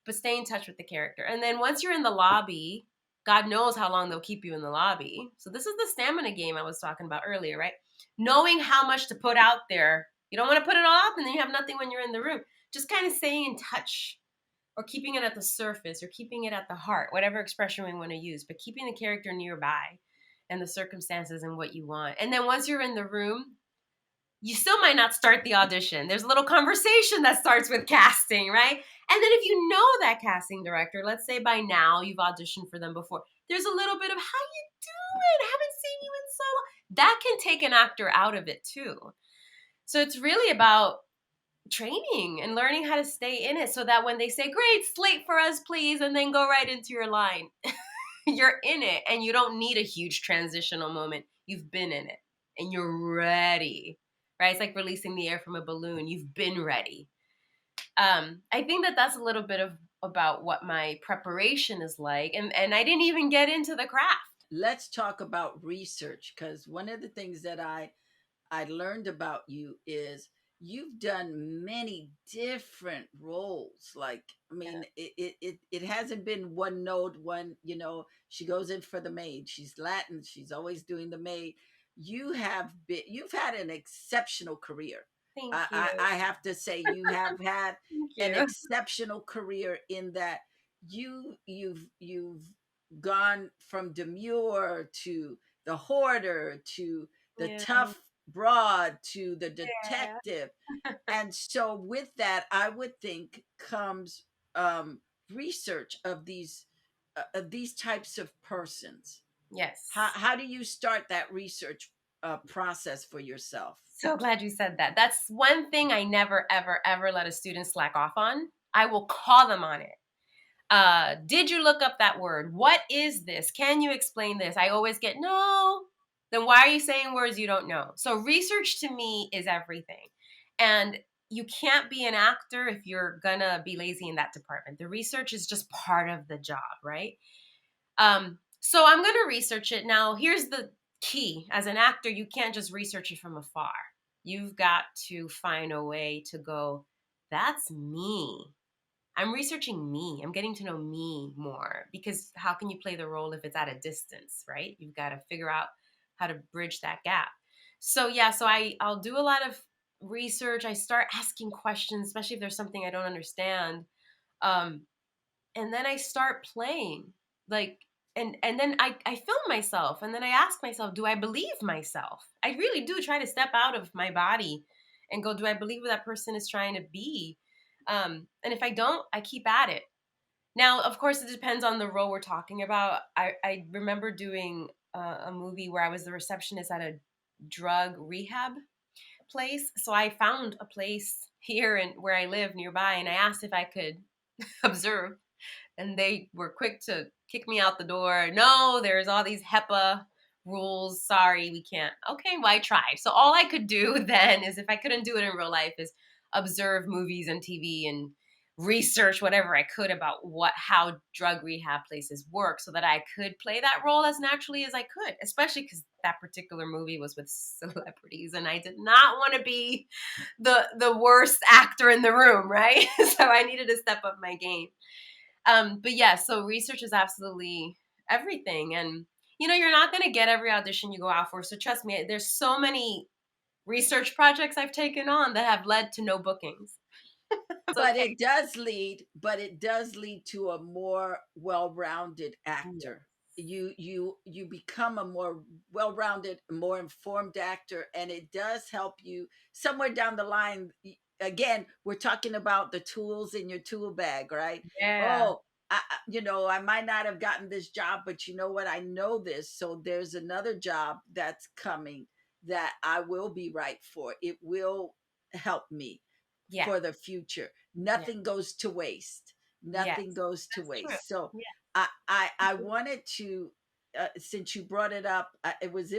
but stay in touch with the character. And then once you're in the lobby, God knows how long they'll keep you in the lobby. So this is the stamina game I was talking about earlier, right? Knowing how much to put out there. You don't want to put it all out and then you have nothing when you're in the room. Just kind of staying in touch or keeping it at the surface or keeping it at the heart, whatever expression we want to use, but keeping the character nearby and the circumstances and what you want. And then once you're in the room, you still might not start the audition. There's a little conversation that starts with casting, right? And then if you know that casting director, let's say by now you've auditioned for them before, there's a little bit of how you doing? I haven't seen you in so long. That can take an actor out of it too. So it's really about training and learning how to stay in it so that when they say, great, slate for us, please, and then go right into your line, you're in it and you don't need a huge transitional moment. You've been in it and you're ready, right? It's like releasing the air from a balloon. You've been ready. I think that that's a little bit of about what my preparation is like. And I didn't even get into the craft. Let's talk about research, because one of the things that I learned about you is you've done many different roles. Like, I Yeah. mean, it hasn't been one note, one, she goes in for the maid. She's Latin. She's always doing the maid. You've had an exceptional career. Thank I, you. I, I have to say, you have had Thank an you. exceptional career in that you've gone from demure to the hoarder to the Yeah. tough broad to the Yeah. detective. And so with that, I would think comes um, research of these types of persons. how, Yes. how do you start that research process for yourself? So glad you said that. That's one thing I never, ever, ever let a student slack off on. I will call them on it. Did you look up that word? What is this? Can you explain this? I always get no. Then why are you saying words you don't know? So research to me is everything. And you can't be an actor if you're gonna be lazy in that department. The research is just part of the job, right? So I'm gonna research it. Now, here's the key. As an actor, you can't just research it from afar. You've got to find a way to go, that's me. I'm researching me. I'm getting to know me more because how can you play the role if it's at a distance, right? You've got to figure out how to bridge that gap. So yeah, I'll do a lot of research. I start asking questions, especially if there's something I don't understand. Um, and then I start playing. Like and then I film myself and then I ask myself, do I believe myself? I really do try to step out of my body and go, do I believe what that person is trying to be? And if I don't, I keep at it. Now, of course, it depends on the role we're talking about. I remember doing a movie where I was the receptionist at a drug rehab place. So I found a place here and where I live nearby, and I asked if I could observe, and they were quick to kick me out the door. No, there's all these HEPA rules. Sorry, we can't. Okay, well, I tried. So all I could do then is, if I couldn't do it in real life, is observe movies and TV and research whatever I could about how drug rehab places work so that I could play that role as naturally as I could, especially because that particular movie was with celebrities and I did not want to be the worst actor in the room, right? So I needed to step up my game. But yeah, so research is absolutely everything. And you're not going to get every audition you go out for. So trust me, there's so many research projects I've taken on that have led to no bookings. It's But okay. it does lead to a more well-rounded Yes. actor. You become a more well-rounded, more informed actor, and it does help you somewhere down the line. Again, we're talking about the tools in your tool bag, right? Yeah. Oh, I might not have gotten this job, but you know what, I know this, so there's another job that's coming that I will be right for. It will help me Yeah. for the future. Yeah. Nothing goes to waste. Yes. Nothing goes to That's true. waste. So Yeah. I wanted to, since you brought it up, it was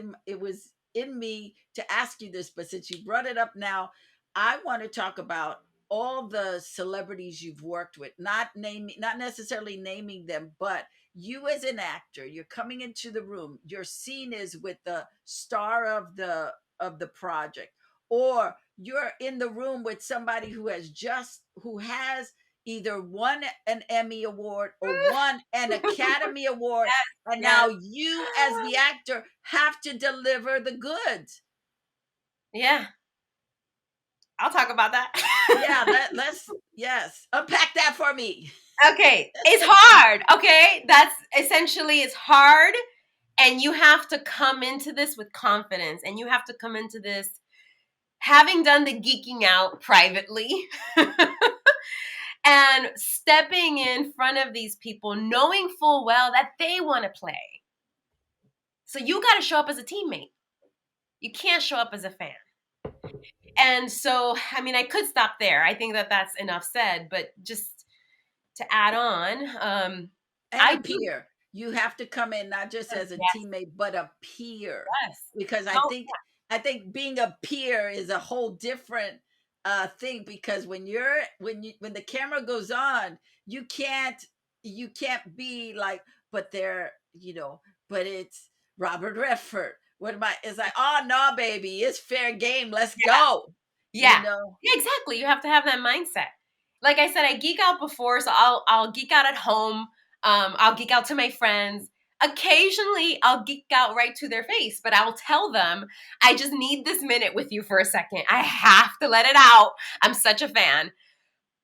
in me to ask you this, but since you brought it up now, I want to talk about all the celebrities you've worked with. Not necessarily naming them, but you as an actor, you're coming into the room. Your scene is with the star of the project, or you're in the room with somebody who has either won an Emmy award or won an Academy Award, and Yes. now you as the actor have to deliver the goods. Yeah. I'll talk about that. Yeah, let's, yes, unpack that for me. Okay. It's hard. Okay. That's essentially, it's hard. And you have to come into this with confidence, and you have to come into this having done the geeking out privately and stepping in front of these people, knowing full well that they want to play. So you got to show up as a teammate. You can't show up as a fan. And so, I mean, I could stop there. I think that that's enough said, but just to add on, And I a do. peer. You have to come in not just as a Yes, teammate, but a peer. yes. Because I No, think I think being a peer is a whole different thing, because when the camera goes on, you can't be like, but but it's Robert Redford. What am I? It's like, oh no, baby, it's fair game. Let's yeah, go. Yeah. you know? Yeah, exactly. You have to have that mindset. Like I said, I geek out before, so I'll geek out at home. I'll geek out to my friends. Occasionally, I'll geek out right to their face, but I'll tell them, I just need this minute with you for a second. I have to let it out. I'm such a fan.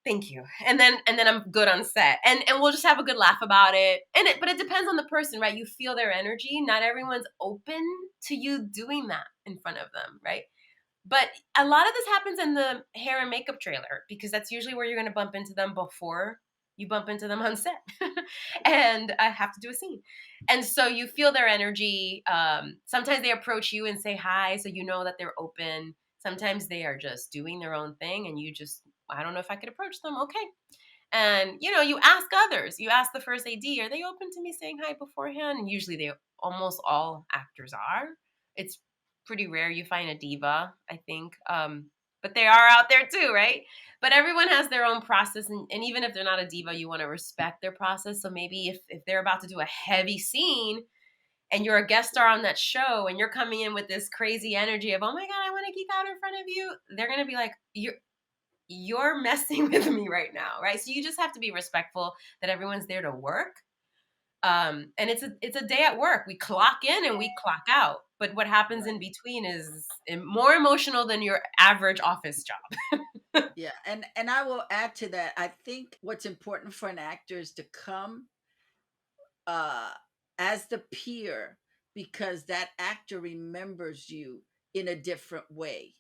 Thank you. And then I'm good on set. And we'll just have a good laugh about it. But it depends on the person, right? You feel their energy. Not everyone's open to you doing that in front of them, right? But a lot of this happens in the hair and makeup trailer because that's usually where you're going to bump into them before you bump into them on set. And I have to do a scene. And so you feel their energy. Sometimes they approach you and say hi, so you know that they're open. Sometimes they are just doing their own thing, and you just, I don't know if I could approach them. Okay. And you ask others. You ask the first AD, are they open to me saying hi beforehand? And usually they almost all actors are. It's pretty rare you find a diva, I think. But they are out there too, right? But everyone has their own process, and even if they're not a diva, you want to respect their process. So maybe if they're about to do a heavy scene and you're a guest star on that show and you're coming in with this crazy energy of, oh my God, I want to geek out in front of you, they're gonna be like, you're messing with me right now, right? So you just have to be respectful that everyone's there to work. And it's a day at work. We clock in and we clock out. But what happens in Right. between is more emotional than your average office job. Yeah, and I will add to that. I think what's important for an actor is to come uh as the peer, because that actor remembers you in a different way.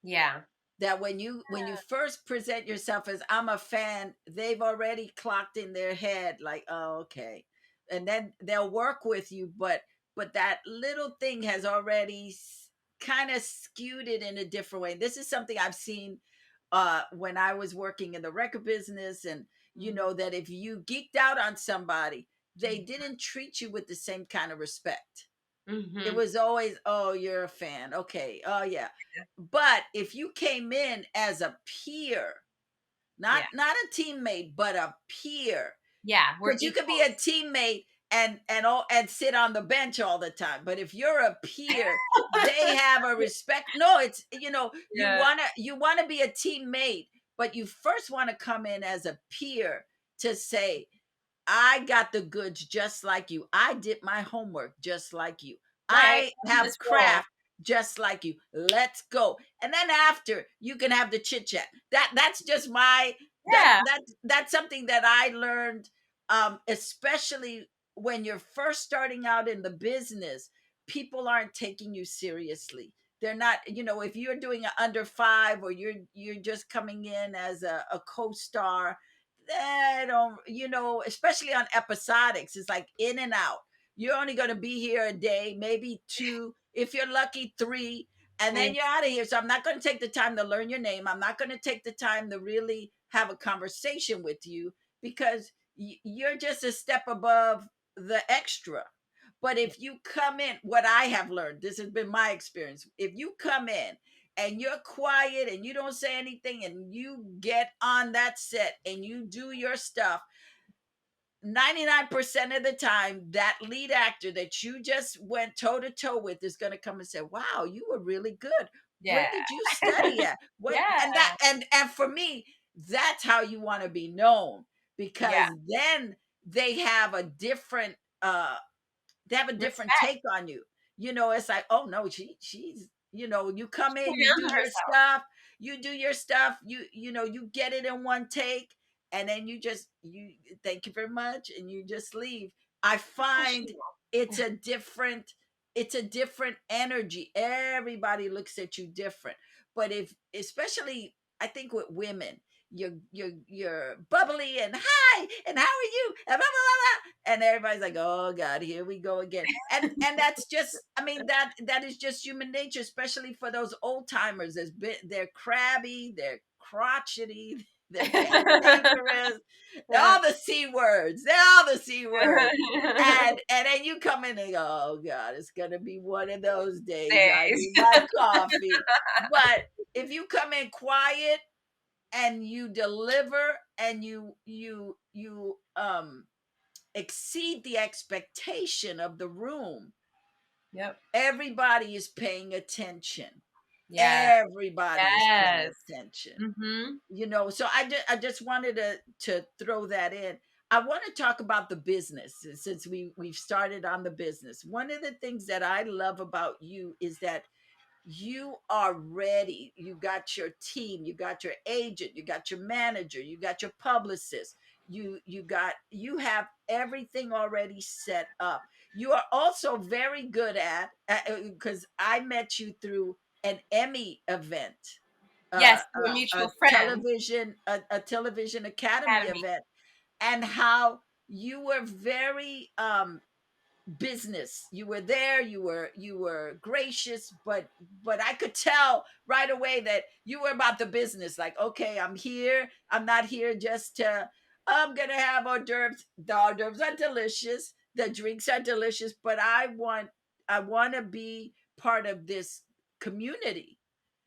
Yeah. That when you first present yourself as I'm a fan, they've already clocked in their head like, oh, okay. And then they'll work with you, but that little thing has already kind of skewed it in a different way. This is something I've seen when I was working in the record business, and that if you geeked out on somebody, they didn't treat you with the same kind of respect. It Mm-hmm. was always, oh, you're a fan. Okay. Oh, yeah. But if you came in as a peer, not Yeah. not a teammate, but a peer, Yeah. We're because you could be a equals. teammate and sit on the bench all the time. But if you're a peer, they have a respect. No, it's you Yeah. wanna be a teammate, but you first want to come in as a peer to say, I got the goods just like you. I did my homework just like you. Right. I In have this role. craft just like you. Let's go. And then after you can have the chit chat. That's just my Yeah. that's something that I learned, especially when you're first starting out in the business. People aren't taking you seriously. They're not, if you're doing an under five, or you're just coming in as a co-star, they don't, especially on episodics, it's like in and out. You're only going to be here a day, maybe two, if you're lucky, three, and Yeah. then you're out of here. So I'm not going to take the time to learn your name. I'm not going to take the time to really have a conversation with you, because you're just a step above the extra. But if you come in, what I have learned, this has been my experience, if you come in and you're quiet and you don't say anything and you get on that set and you do your stuff, 99% of the time, that lead actor that you just went toe to toe with is going to come and say, wow, you were really good. Where Yeah. did you study at? What? Yeah. And for me, that's how you want to be known, Yeah. because then they have a different Respect. take on you. It's like, oh no, she's, you come She in, can you do handle your herself. stuff, you get it in one take, and then you thank you very much, and you just leave. I find Professional. it's a different it's a different energy. Everybody looks at you different. But if especially, I think with women, you're bubbly and hi and how are you and blah, blah, blah, and everybody's like, oh God, here we go again. And that's just, I mean, that is just human nature, especially for those old timers. They're crabby, they're crotchety, they're cantankerous, Yeah. all the c words, they're all the c words. And then you come in and go, oh God, it's gonna be one of those days. I Days. need my coffee. But if you come in quiet and you deliver, and you exceed the expectation of the room, Yep. everybody is paying attention. Yes. everybody's paying Yes. attention. Mm-hmm. So I just wanted to throw that in. I want to talk about the business since we've started on the business. One of the things that I love about you is that you are ready. You got your team, you got your agent, you got your manager, you got your publicist. You have everything already set up. You are also very good at, because I met you through an Emmy event, Yes, through a mutual friend. a television academy Academy. event, and how you were very business. You were there, you were gracious, but I could tell right away that you were about the business. Like, okay, I'm here, I'm not here just to, I'm gonna have hors d'oeuvres. The hors d'oeuvres are delicious, the drinks are delicious, but I want to be part of this community.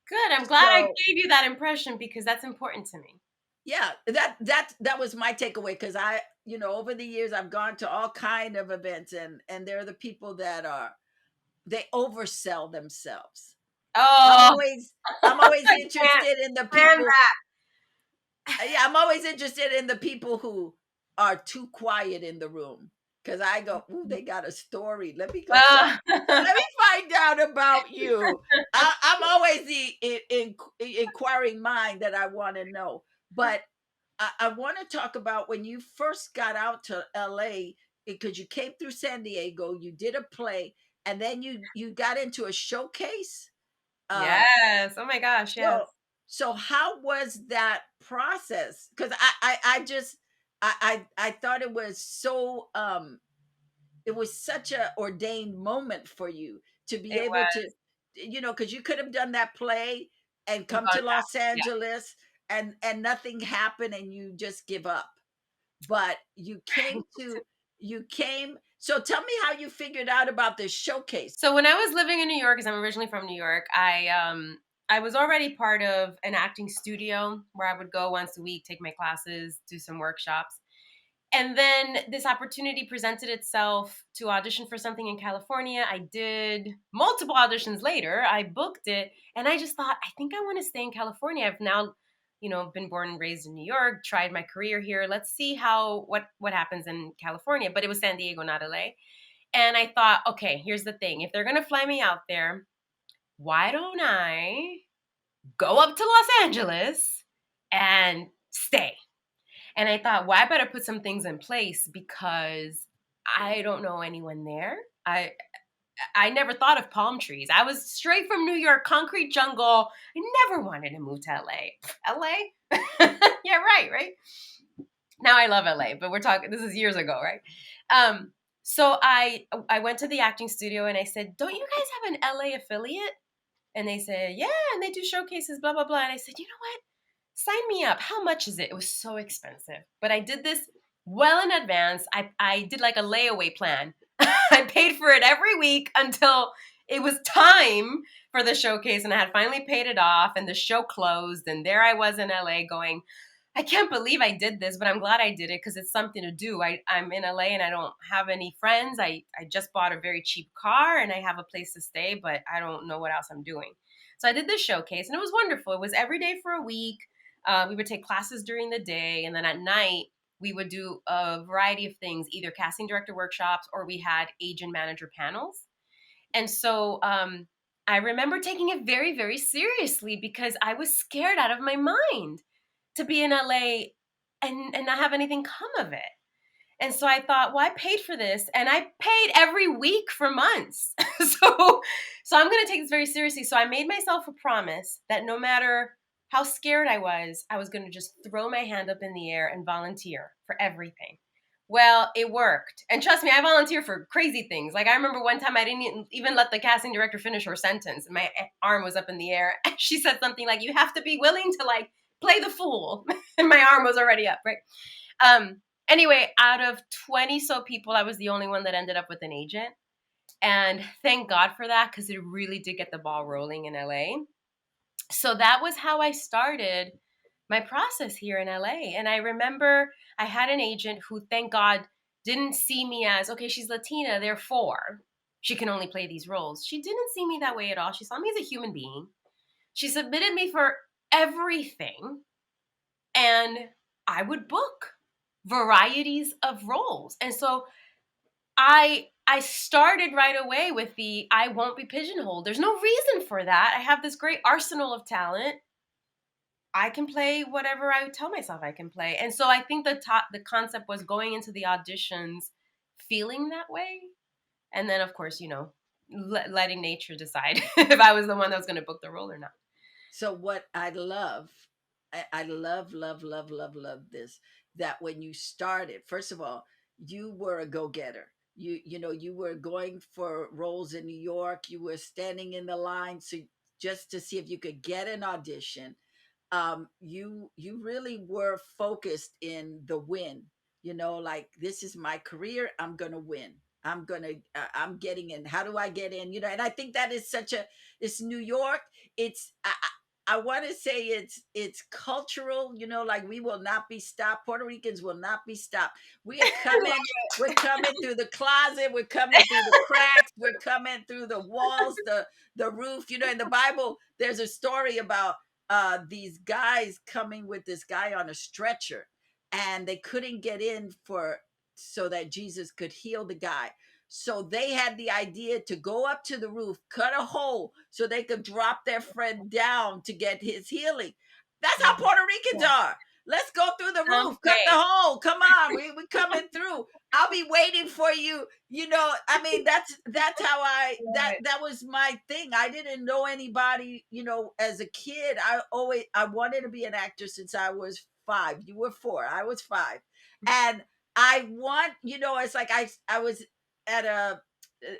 Good. I'm glad I So gave you that impression because that's important to me. yeah, that was my takeaway, because over the years I've gone to all kind of events, and they're the people that are, they oversell themselves. i'm Oh, always I'm always I can't interested in the stand people. Yeah, I'm always interested in the people who are too quiet in the room, because I go, ooh, they got a story, let me go talk, that. let me find out about you. I'm always the inquiring mind that I want to know. But I want to talk about when you first got out to LA, because you came through San Diego, you did a play, and then you got into a showcase. Uh, Yes. Oh my gosh. Yes. so so how was that process? Because I just I thought it was such a ordained moment for you to be It able to, was because you could have done that play and and come gone to back. Los Yeah. Angeles, and nothing happened and you just give up. But you came, so tell me how you figured out about this showcase. So when I was living in New York, because I'm originally from New York, I was already part of an acting studio where I would go once a week, take my classes, do some workshops. And then this opportunity presented itself to audition for something in California. I did multiple auditions later. I booked it, and I just thought, I think I want to stay in California. I've now, been born and raised in New York, tried my career here. Let's see what happens in California. But it was San Diego, not LA. And I thought, okay, here's the thing. If they're going to fly me out there, why don't I go up to Los Angeles and stay? And I thought, well, I better put some things in place because I don't know anyone there. I never thought of palm trees. I was straight from New York, concrete jungle. I never wanted to move to LA. LA? Yeah, right? Now I love LA, but we're talking this is years ago, right? So I went to the acting studio and I said, "Don't you guys have an LA affiliate?" And they said, "Yeah, and they do showcases, blah blah blah." And I said, "You know what? Sign me up. How much is it?" It was so expensive. But I did this well in advance. I did like a layaway plan. I paid for it every week until it was time for the showcase, and I had finally paid it off, and the show closed. And there I was in LA going, I can't believe I did this, but I'm glad I did it because it's something to do. I'm in LA and I don't have any friends. I just bought a very cheap car and I have a place to stay, but I don't know what else I'm doing. So I did this showcase and it was wonderful. It was every day for a week. We would take classes during the day, and then at night, we would do a variety of things, either casting director workshops or we had agent manager panels. And so I remember taking it very, very seriously because I was scared out of my mind to be in LA and not have anything come of it. And so I thought, well, I paid for this and I paid every week for months. So I'm going to take this very seriously. So I made myself a promise that no matter how scared I was going to just throw my hand up in the air and volunteer for everything. Well, it worked. And trust me, I volunteer for crazy things. Like I remember one time I didn't even let the casting director finish her sentence. My arm was up in the air. And she said something like, you have to be willing to like play the fool. And my arm was already up, right? Anyway, out of 20 so people, I was the only one that ended up with an agent. And thank God for that because it really did get the ball rolling in LA. So that was how I started my process here in LA. And I remember I had an agent who, thank God, didn't see me as, okay, she's Latina, therefore she can only play these roles. She didn't see me that way at all. She saw me as a human being. She submitted me for everything, and I would book varieties of roles. And so I started right away with the I won't be pigeonholed. There's no reason for that. I have this great arsenal of talent. I can play whatever I tell myself I can play. And so I think the concept was going into the auditions feeling that way. And then of course, letting nature decide if I was the one that was going to book the role or not. So what I love, I love, love, love, love, love this, that when you started, first of all, you were a go-getter. You were going for roles in New York. You were standing in the line so just to see if you could get an audition. You really were focused in the win. Like, this is my career. I'm gonna win. I'm getting in. How do I get in? And I think that is such a, it's New York. It's I want to say it's cultural. Like, we will not be stopped. Puerto Ricans will not be stopped. We are coming. We're coming through the closet. We're coming through the cracks. We're coming through the walls, the roof. In the Bible, there's a story about these guys coming with this guy on a stretcher, and they couldn't get in for so that Jesus could heal the guy. So they had the idea to go up to the roof, cut a hole so they could drop their friend down to get his healing. That's how Puerto Ricans are. Let's go through the roof, cut the Okay. hole. Come on, we coming through. I'll be waiting for you. I mean, that's how that was my thing. I didn't know anybody, as a kid. I wanted to be an actor since I was 5. You were 4. I was 5. And I want, it's like I was at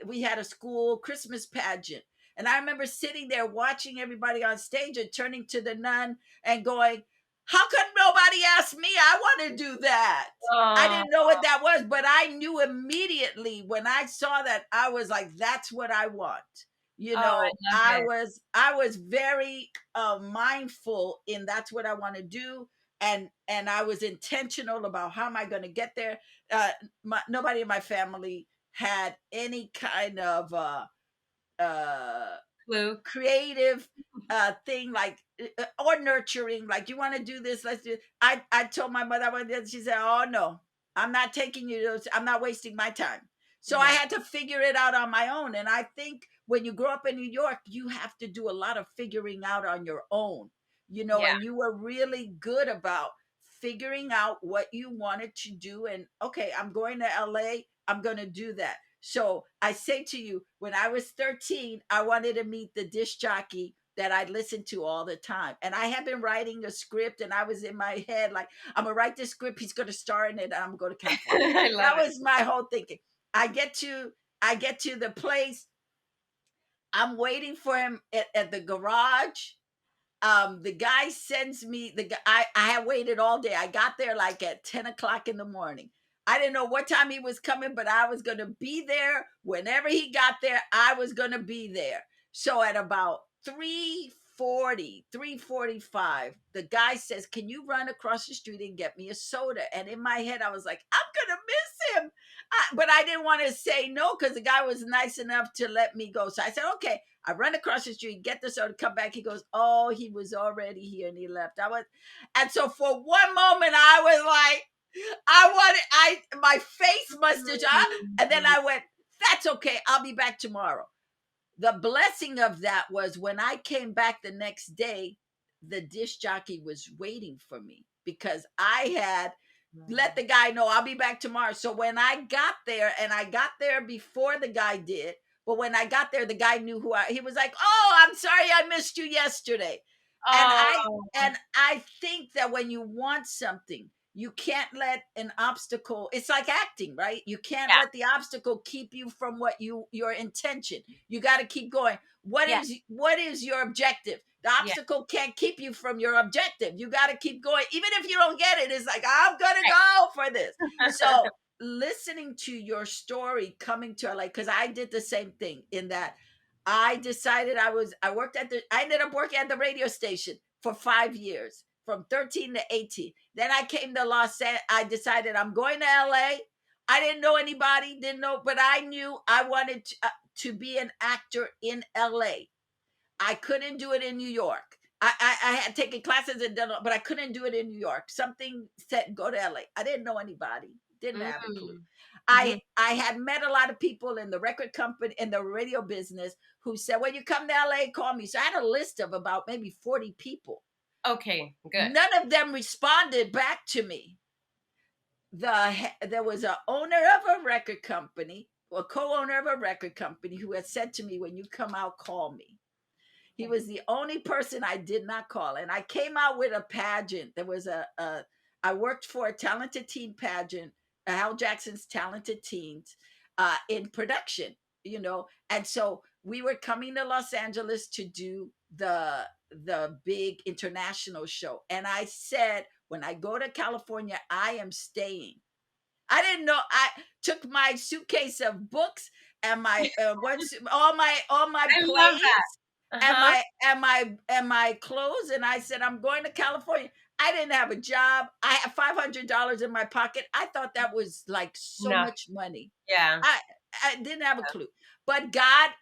we had a school Christmas pageant. And I remember sitting there watching everybody on stage and turning to the nun and going, how come nobody asked me? I want to do that. I Oh, didn't know what that was, but I knew immediately when I saw that. I was like, that's what I want. I love it. I was very mindful in that's what I want to do. And I was intentional about how am I going to get there. Nobody in my family had any kind of uh Clue. creative thing, like or nurturing, like, you want to do this, let's do it. I told my mother I wanted to, she said, oh no, I'm not taking you to those, I'm not wasting my time. So I Yeah. had to figure it out on my own. And I think when you grow up in New York, you have to do a lot of figuring out on your own, Yeah. and you were really good about figuring out what you wanted to do. And okay, I'm going to LA, I'm going to do that. So I say to you, when I was 13, I wanted to meet the disc jockey that I listened to all the time. And I had been writing a script, and I was in my head like, I'm gonna write this script, he's gonna star in it, and I'm gonna to California. I That love it. was my whole thinking. I get to the place, I'm waiting for him at the garage. The guy sends me the guy. I had waited all day. I got there like at 10 o'clock in the morning. I didn't know what time he was coming, but I was going to be there whenever he got there. I was going to be there. So at about 3:40, 3:45, the guy says, can you run across the street and get me a soda? And in my head, I was like, I'm going to miss him. But I didn't want to say no because the guy was nice enough to let me go. So I said, okay. I run across the street, get the soda, come back. He goes, oh, he was already here and he left. And so for one moment, I was like, my face must have, and then I went, that's okay. I'll be back tomorrow. The blessing of that was when I came back the next day, the disc jockey was waiting for me because I had let the guy know I'll be back tomorrow. So when I got there, and I got there before the guy did, but when I got there, the guy knew he was like, oh, I'm sorry I missed you yesterday. And Oh, I think that when you want something, you can't let an obstacle, it's like acting, right? You can't yeah. let the obstacle keep you from your intention. You got to keep going. Yeah. What is your objective? The Yeah. obstacle can't keep you from your objective. You got to keep going. Even if you don't get it, it's like, I'm going to Right. go for this. So listening to your story coming to LA, because I did the same thing in that I decided I ended up working at the radio station for 5 years, from 13 to 18. Then I came to Los Angeles. I decided I'm going to LA. I didn't know anybody, didn't know, but I knew I wanted to be an actor in LA. I couldn't do it in New York. I had taken classes in Denver, but I couldn't do it in New York. Something said go to LA. I didn't know anybody, didn't have a clue. Mm. I Mhm. I had met a lot of people in the record company, in the radio business, who said, "When you come to LA, call me." So I had a list of about maybe 40 people. Okay, good. None of them responded back to me. There was a owner of a record company, a co-owner of a record company, who had said to me, "When you come out, call me." He Okay. was the only person I did not call. And I came out with a pageant. There was I worked for a talented teen pageant, Hal Jackson's Talented Teens, in production, And so we were coming to Los Angeles to do the big international show. And I said, when I go to California, I am staying. I didn't know. I took my suitcase of books and my all my I love that. plays and Uh-huh. my clothes, and I said, I'm going to California. I didn't have a job. I had $500 in my pocket. I thought that was like so Enough. much money. Yeah. I I didn't have a clue. But God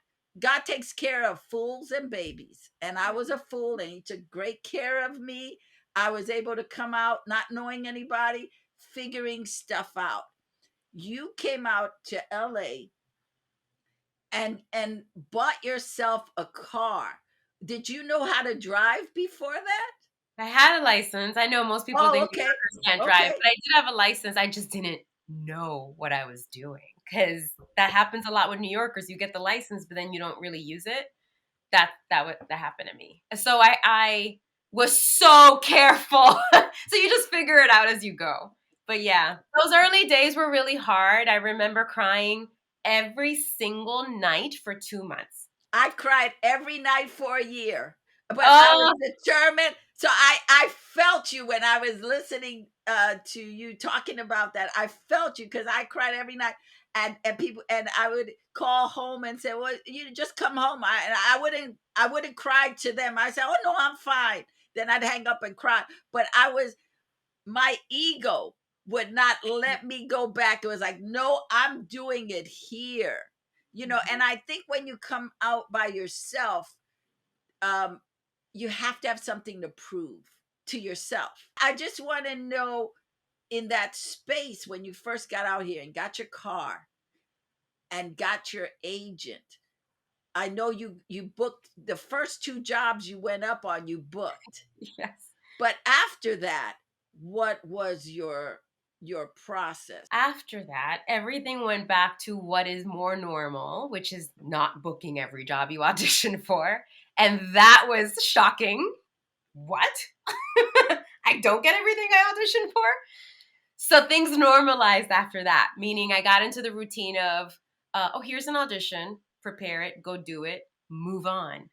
takes care of fools and babies. And I was a fool, and he took great care of me. I was able to come out not knowing anybody, figuring stuff out. You came out to LA and bought yourself a car. Did you know how to drive before that? I had a license. I know most people Oh, think New okay. Yorkers can't drive, Okay. but I did have a license. I just didn't know what I was doing because that happens a lot with New Yorkers. You get the license, but then you don't really use it. That happened to me. So I was so careful. So you just figure it out as you go. But yeah, those early days were really hard. I remember crying every single night for 2 months. I cried every night for a year, but I was Oh, determined. So I felt you when I was listening to you talking about that. I felt you because I cried every night, and people, and I would call home and say, "Well, you just come home." I wouldn't cry to them. I said, "Oh no, I'm fine." Then I'd hang up and cry. But my ego would not let me go back. It was like, no, I'm doing it here. And I think when you come out by yourself, um, you have to have something to prove to yourself. I just want to know, in that space when you first got out here and got your car and got your agent. I know you booked the first two jobs you went up on, you booked. yes. But after that, what was your process? After that, everything went back to what is more normal, which is not booking every job you audition for. And that was shocking. What? I don't get everything I auditioned for? So things normalized after that, meaning I got into the routine of, oh, here's an audition, prepare it, go do it, move on.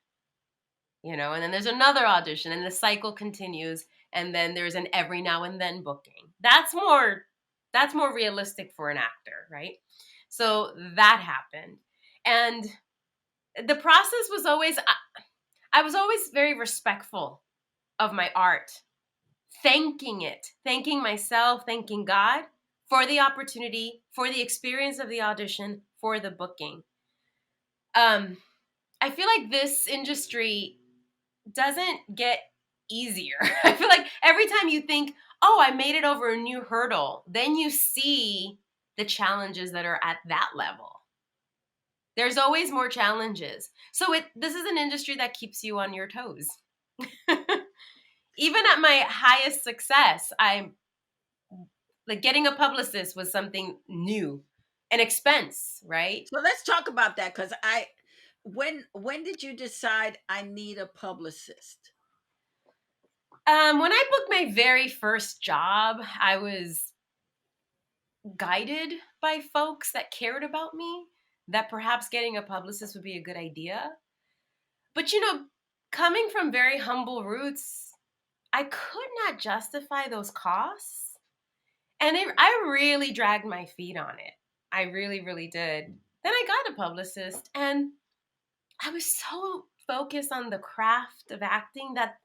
And then there's another audition, and the cycle continues, and then there's an every now and then booking. That's more realistic for an actor, right? So that happened. And the process was always, I was always very respectful of my art, thanking myself, thanking God for the opportunity, for the experience of the audition, for the booking. I feel like this industry doesn't get easier. I feel like every time you think, oh, I made it over a new hurdle, then you see the challenges that are at that level. There's always more challenges. So this is an industry that keeps you on your toes. Even at my highest success, I'm like getting a publicist was something new, an expense, right? So let's talk about that, because when did you decide I need a publicist? When I booked my very first job, I was guided by folks that cared about me, that perhaps getting a publicist would be a good idea. But coming from very humble roots, I could not justify those costs. And I really dragged my feet on it. I really, really did. Then I got a publicist, and I was so focused on the craft of acting that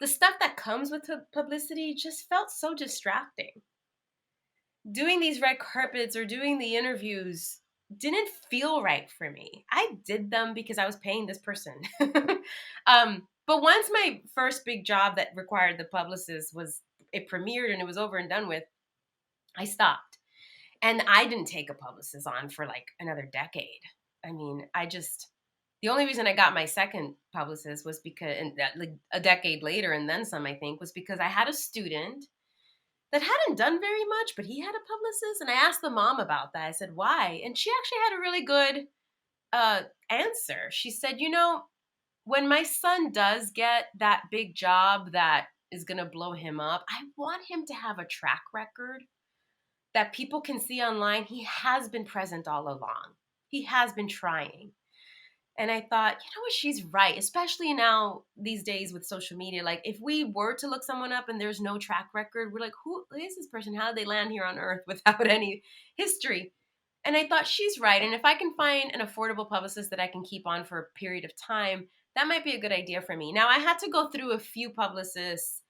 the stuff that comes with publicity just felt so distracting. Doing these red carpets or doing the interviews didn't feel right for me. I did them because I was paying this person. But once my first big job that required the publicist was, it premiered and it was over and done with, I stopped. And I didn't take a publicist on for like another decade. I mean, the only reason I got my second publicist was because, and that, like a decade later and then some, I think, was because I had a student that hadn't done very much, but he had a publicist. And I asked the mom about that. I said, why? And she actually had a really good answer. She said, when my son does get that big job that is going to blow him up, I want him to have a track record that people can see online. He has been present all along. He has been trying. And I thought, you know what, she's right, especially now these days with social media. Like, if we were to look someone up and there's no track record, we're like, who is this person? How did they land here on earth without any history? And I thought, she's right. And if I can find an affordable publicist that I can keep on for a period of time, that might be a good idea for me. Now, I had to go through a few publicists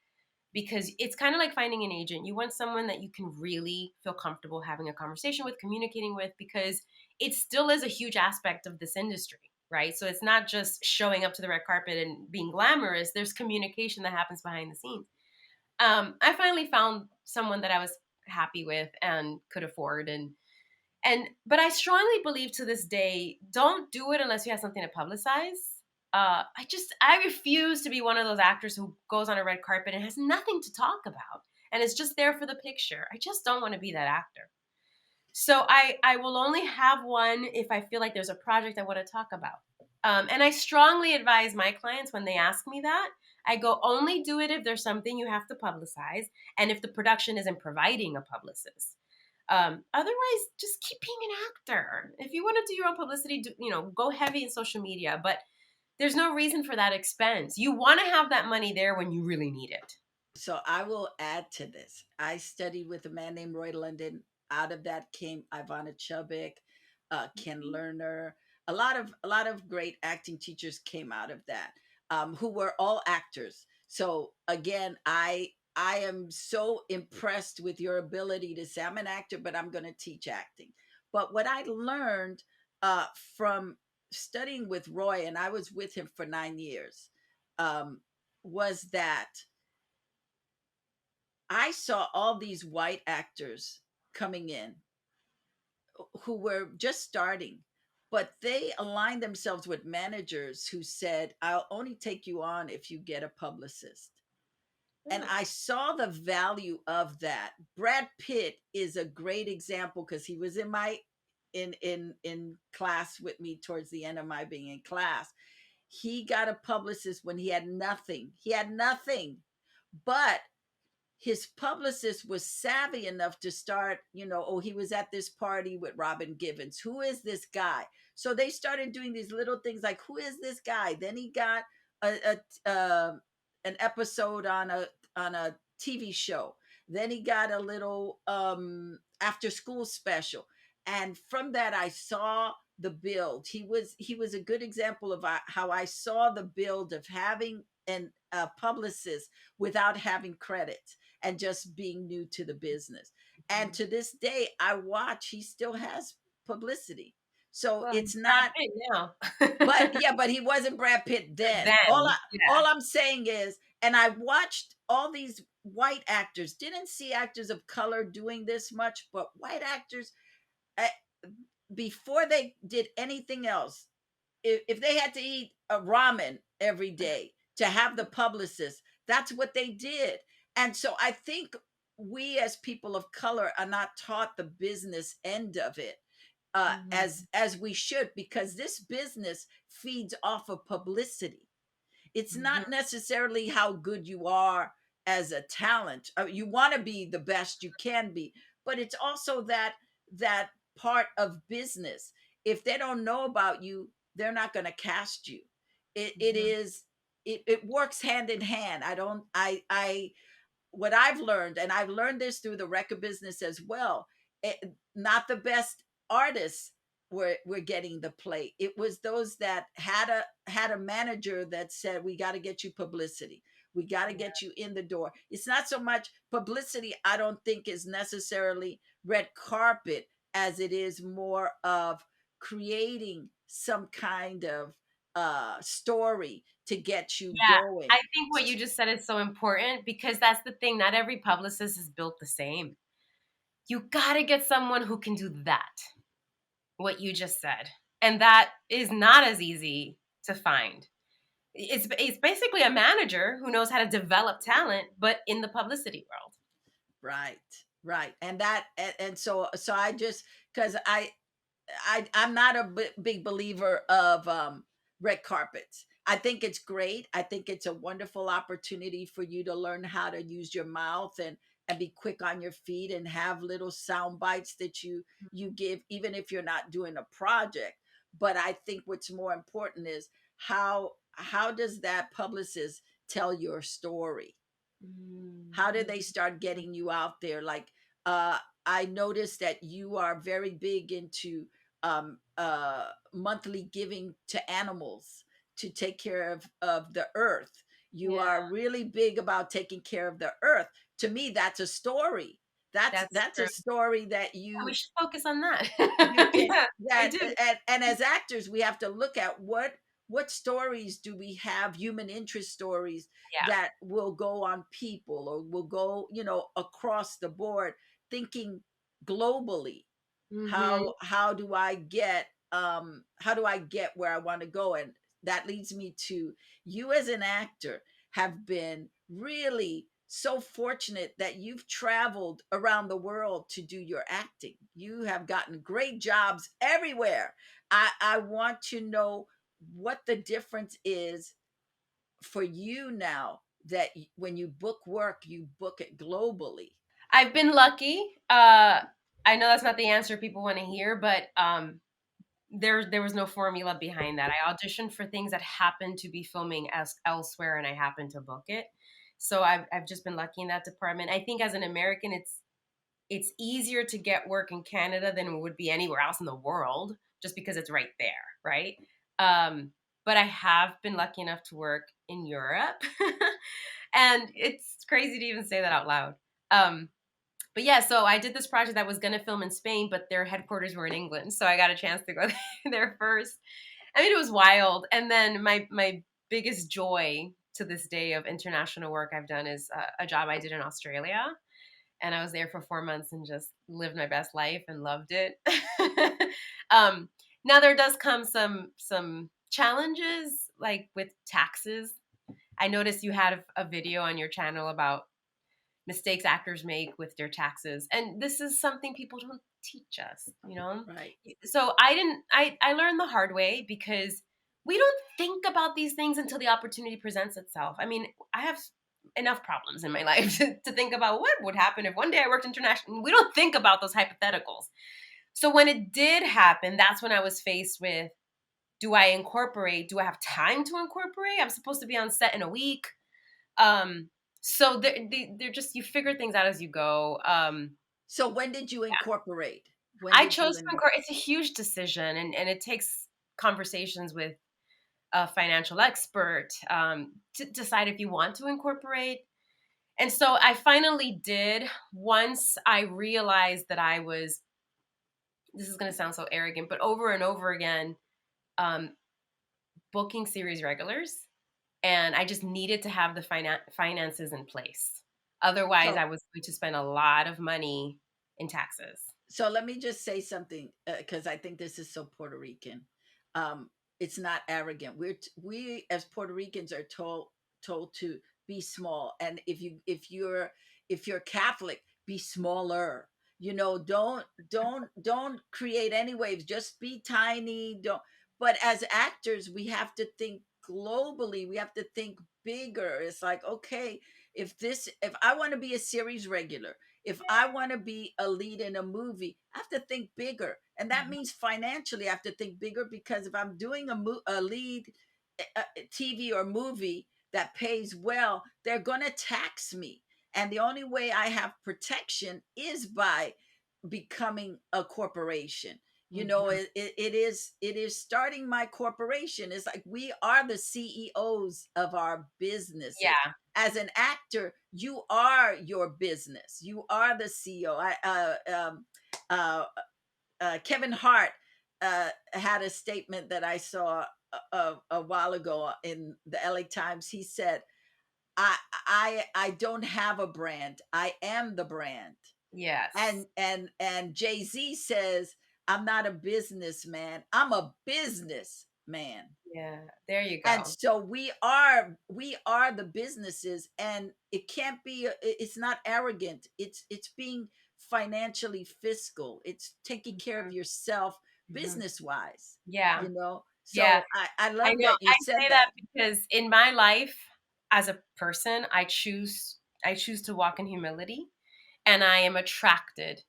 because it's kind of like finding an agent. You want someone that you can really feel comfortable having a conversation with, communicating with, because it still is a huge aspect of this industry, right? So it's not just showing up to the red carpet and being glamorous. There's communication that happens behind the scenes. I finally found someone that I was happy with and could afford, but I strongly believe to this day, don't do it unless you have something to publicize. I refuse to be one of those actors who goes on a red carpet and has nothing to talk about and is just there for the picture. I just don't want to be that actor. So I will only have one if I feel like there's a project I want to talk about. And I strongly advise my clients when they ask me that, I go, only do it if there's something you have to publicize and if the production isn't providing a publicist. Otherwise, just keep being an actor. If you want to do your own publicity, go heavy in social media. But there's no reason for that expense. You want to have that money there when you really need it. So I will add to this. I studied with a man named Roy London. Out of that came Ivana Chubbuck, Ken Lerner. A lot of great acting teachers came out of that, who were all actors. So again, I am so impressed with your ability to say I'm an actor, but I'm going to teach acting. But what I learned from studying with Roy, and I was with him for 9 years, was that I saw all these white actors coming in who were just starting, but they aligned themselves with managers who said, I'll only take you on if you get a publicist. And Oh, I saw the value of that. Brad Pitt is a great example because he was in my in class with me towards the end of my being in class. He got a publicist when he had nothing. He had nothing. But his publicist was savvy enough to start, oh, he was at this party with Robin Givens. Who is this guy? So they started doing these little things like, who is this guy? Then he got an episode on a TV show. Then he got a little after school special. And from that, I saw the build. He was a good example of how I saw the build of having a publicist without having credit and just being new to the business. And to this day, I watch, he still has publicity. So well, it's he's Brad not, Pitt now. but yeah, but he wasn't Brad Pitt then. All I, Then, yeah. all I'm saying is, and I watched all these white actors, didn't see actors of color doing this much, but white actors, uh, before they did anything else, if they had to eat a ramen every day to have the publicist, that's what they did. And so I think we as people of color are not taught the business end of it, Mhm. as we should, because this business feeds off of publicity. It's Mhm. not necessarily how good you are as a talent. You want to be the best you can be, but it's also that part of business. If they don't know about you, they're not going to cast you. It Mhm. is it works hand in hand. I don't I What I've learned, and I've learned this through the record business as well, not the best artists were getting the play. It was those that had a manager that said, we got to get you publicity. We got to Yeah. get you in the door. It's not so much publicity, I don't think, is necessarily red carpet, as it is more of creating some kind of story to get you Yeah, going. I think what you just said is so important because that's the thing. Not every publicist is built the same. You got to get someone who can do that, what you just said. And that is not as easy to find. It's basically a manager who knows how to develop talent, but in the publicity world. Right, right. And that and so I just because I'm not a big believer of red carpets. I think it's great. I think it's a wonderful opportunity for you to learn how to use your mouth and be quick on your feet and have little sound bites that you give, even if you're not doing a project. But I think what's more important is how does that publicist tell your story? How did they Mhm. start getting you out there? Like, uh, I noticed that you are very big into monthly giving to animals to take care of the earth. You Yeah, are really big about taking care of the earth. To me, that's a story. that's That's true. a story that Yeah, we you should focus on that. you can Yeah, I that do. and as actors we have to look at what stories do we have, human interest stories Yeah. that will go on people or will go, across the board, thinking globally. Mhm. How do I get where I want to go? And that leads me to you as an actor have been really so fortunate that you've traveled around the world to do your acting. You have gotten great jobs everywhere. I want to know what the difference is for you now that when you book work, you book it globally. I've been lucky. I know that's not the answer people want to hear, but there was no formula behind that. I auditioned for things that happened to be filming as elsewhere, and I happened to book it. So I've just been lucky in that department. I think as an American, it's easier to get work in Canada than it would be anywhere else in the world, just because it's right there, right? Um, but I have been lucky enough to work in Europe, and it's crazy to even say that out loud. Um, but yeah, so I did this project that was going to film in Spain, but their headquarters were in England, so I got a chance to go there first. I mean, it was wild. And then my biggest joy to this day of international work I've done is a job I did in Australia, and I was there for 4 months and just lived my best life and loved it. um, Now there does come some challenges like with taxes. I noticed you had a video on your channel about mistakes actors make with their taxes, and this is something people don't teach us, you know. Right. So I learned the hard way because we don't think about these things until the opportunity presents itself. I mean, I have enough problems in my life to think about what would happen if one day I worked international. We don't think about those hypotheticals. So when it did happen, that's when I was faced with, do I incorporate? Do I have time to incorporate? I'm supposed to be on set in a week. um so they're just, you figure things out as you go. So when did you incorporate? When I did chose you to incorporate. It's a huge decision, and it takes conversations with a financial expert to decide if you want to incorporate. And so I finally did, once I realized that I was, this is going to sound so arrogant, but over and over again, um, booking series regulars, and I just needed to have the finances in place. Otherwise, so I was going to spend a lot of money in taxes. so let me just say something, because I think this is so Puerto Rican. Um, it's not arrogant. We as Puerto Ricans are told to be small, and if you're Catholic, be smaller. Don't create any waves. Just be tiny. Don't. But as actors, we have to think globally. We have to think bigger. It's like, okay, if I want to be a series regular, if I want to be a lead in a movie, I have to think bigger. And that means financially, I have to think bigger, because if I'm doing a lead TV or movie that pays well, they're going to tax me. And the only way I have protection is by becoming a corporation. Mhm. It is starting my corporation. It's like we are the CEOs of our businesses. Yeah. As an actor, you are your business. You are the CEO. Kevin Hart had a statement that I saw a while ago in the LA Times. He said, I don't have a brand. I am the brand." Yes. And Jay-Z says, "I'm not a businessman. I'm a businessman." Yeah. There you And go. so we are the businesses, and it can't be it's not arrogant. It's being financially fiscal. It's taking care of Mhm, yourself mhm. business wise, Yeah. Yeah. so I I love know. that you I said say that that. because in my life as a person, I choose to walk in humility, and I am attracted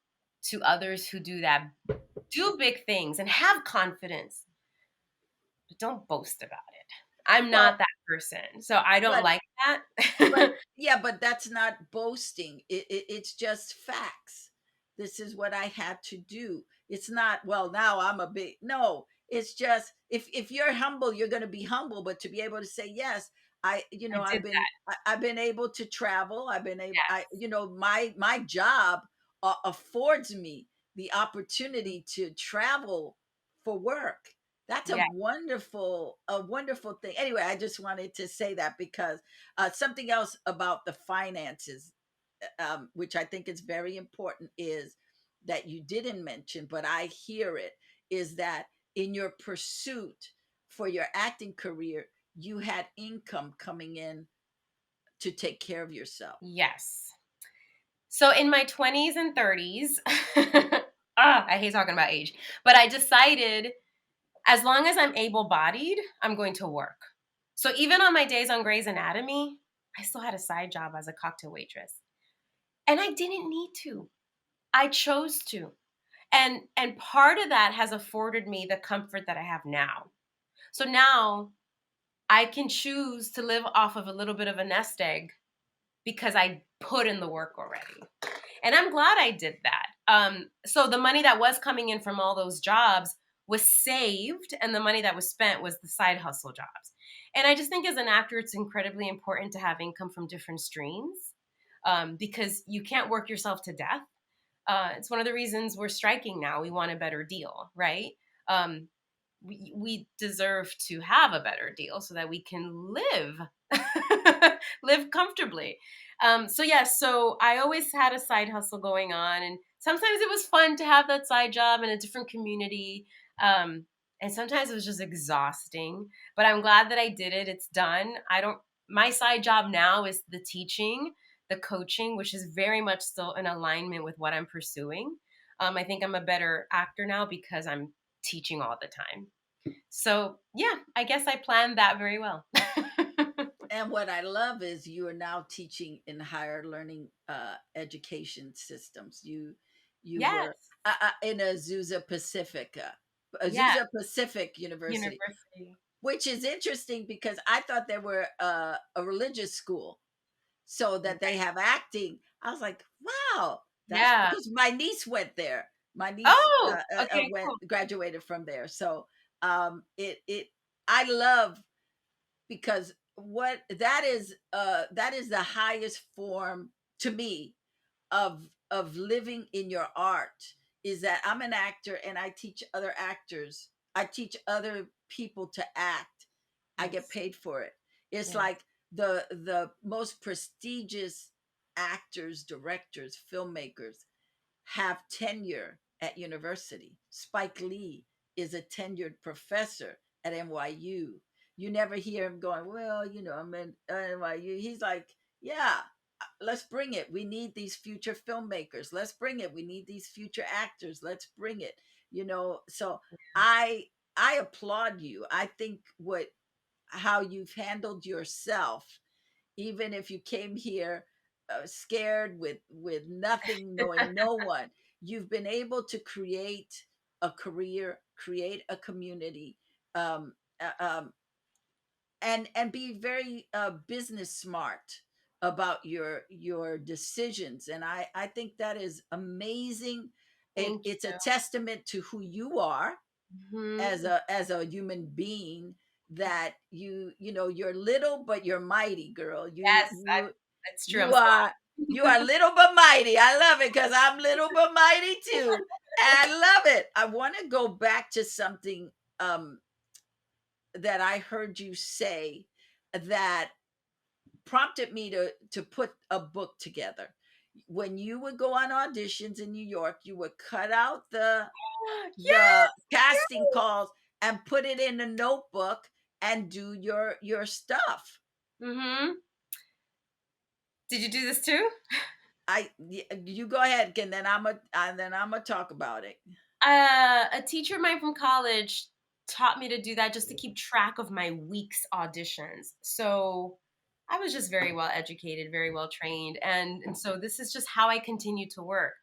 to others who do that, do big things and have confidence, but don't boast about it. I'm Well, not that person. So I don't but like but that. yeah, but that's not boasting. It's just facts. This is what I had to do. It's not, well, now I'm a big, no. It's just, if you're humble, you're going to be humble. But to be able to say yes, I did that. I've been able to travel. I've been able, Yes. my job affords me the opportunity to travel for work. That's Yeah. a wonderful thing. Anyway, I just wanted to say that because something else about the finances, which I think is very important, is that you didn't mention, but I hear it, is that in your pursuit for your acting career, you had income coming in to take care of yourself. Yes. So in my 20s and 30s, I hate talking about age, but I decided as long as I'm able bodied, I'm going to work. So even on my days on Grey's Anatomy, I still had a side job as a cocktail waitress. And I didn't need to. I chose to. And part of that has afforded me the comfort that I have now. So now I can choose to live off of a little bit of a nest egg because I put in the work already. And I'm glad I did that. So the money that was coming in from all those jobs was saved, and the money that was spent was the side hustle jobs. And I just think as an actor, it's incredibly important to have income from different streams, because you can't work yourself to death. It's one of the reasons we're striking now. We want a better deal, right? Um, we deserve to have a better deal so that we can live live comfortably. So yeah, so I always had a side hustle going on, and sometimes it was fun to have that side job in a different community. um, and sometimes it was just exhausting, but I'm glad that I did it. It's done. I don't My side job now is the teaching, the coaching, which is very much still in alignment with what I'm pursuing. I think I'm a better actor now because I'm teaching all the time. So yeah, I guess I planned that very well. And what I love is you are now teaching in higher learning education systems. You were Yes. in Azusa Pacifica, Yes. Azusa Pacific University, University. which is interesting because I thought they were a religious school, so that they Right. have acting. I was like, wow, that's Yeah. because my niece went there. My niece Oh, okay, went cool. graduated from there. So it I love, because what that is the highest form to me of living in your art, is that I'm an actor and I teach other actors. I teach other people to act. I get Yes. paid for it. It's Yes. like the most prestigious actors, directors, filmmakers have tenure at university. Spike Lee is a tenured professor at NYU. You never hear him going, well, I'm in NYU. He's like, yeah, let's bring it. We need these future filmmakers. Let's bring it. We need these future actors. Let's bring it. So I I applaud you. I think what how you've handled yourself, even if you came here scared with nothing, knowing no one, you've been able to create a career, create a community, um, uh, um, and be very business smart about your decisions. And I think that is amazing. Thank It's a you. testament to who you are Mhm. as a human being, that you're little but you're mighty, girl. Yes, that's true. I'm You are small. you are little but mighty. I love it because I'm little but mighty too. I love it. I want to go back to something um, that I heard you say that prompted me to put a book together. When you would go on auditions in New York, you would cut out the Yes, casting yes. calls and put it in a notebook and do your stuff. Mm-hmm. Did you do this too? You go ahead, and then I'm gonna talk about it. A teacher of mine from college taught me to do that just to keep track of my week's auditions. So I was just very well educated, very well trained. And so this is just how I continue to work.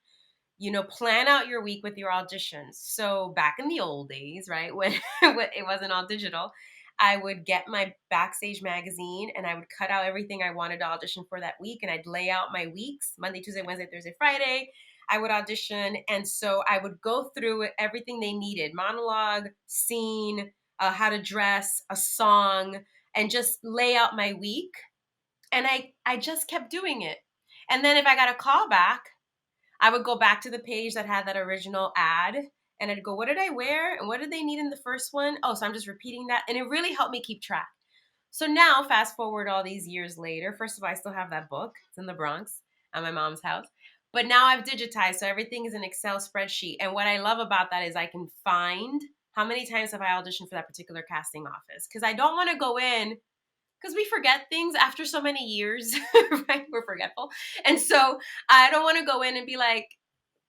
Plan out your week with your auditions. So back in the old days, right, when when it wasn't all digital, I would get my Backstage magazine and I would cut out everything I wanted to audition for that week, and I'd lay out my weeks: Monday, Tuesday, Wednesday, Thursday, Friday. I would audition, and so I would go through everything they needed: monologue, scene, how to dress, a song, and just lay out my week. And I just kept doing it. And then if I got a call back, I would go back to the page that had that original ad, and I'd go, what did I wear? And what did they need in the first one? Oh, so I'm just repeating that. And it really helped me keep track. So now, fast forward all these years later, first of all, I still have that book. It's in the Bronx at my mom's house. But now I've digitized, so everything is an Excel spreadsheet. And what I love about that is I can find how many times have I auditioned for that particular casting office. Because I don't want to go in, because we forget things after so many years, right? We're forgetful. And so I don't want to go in and be like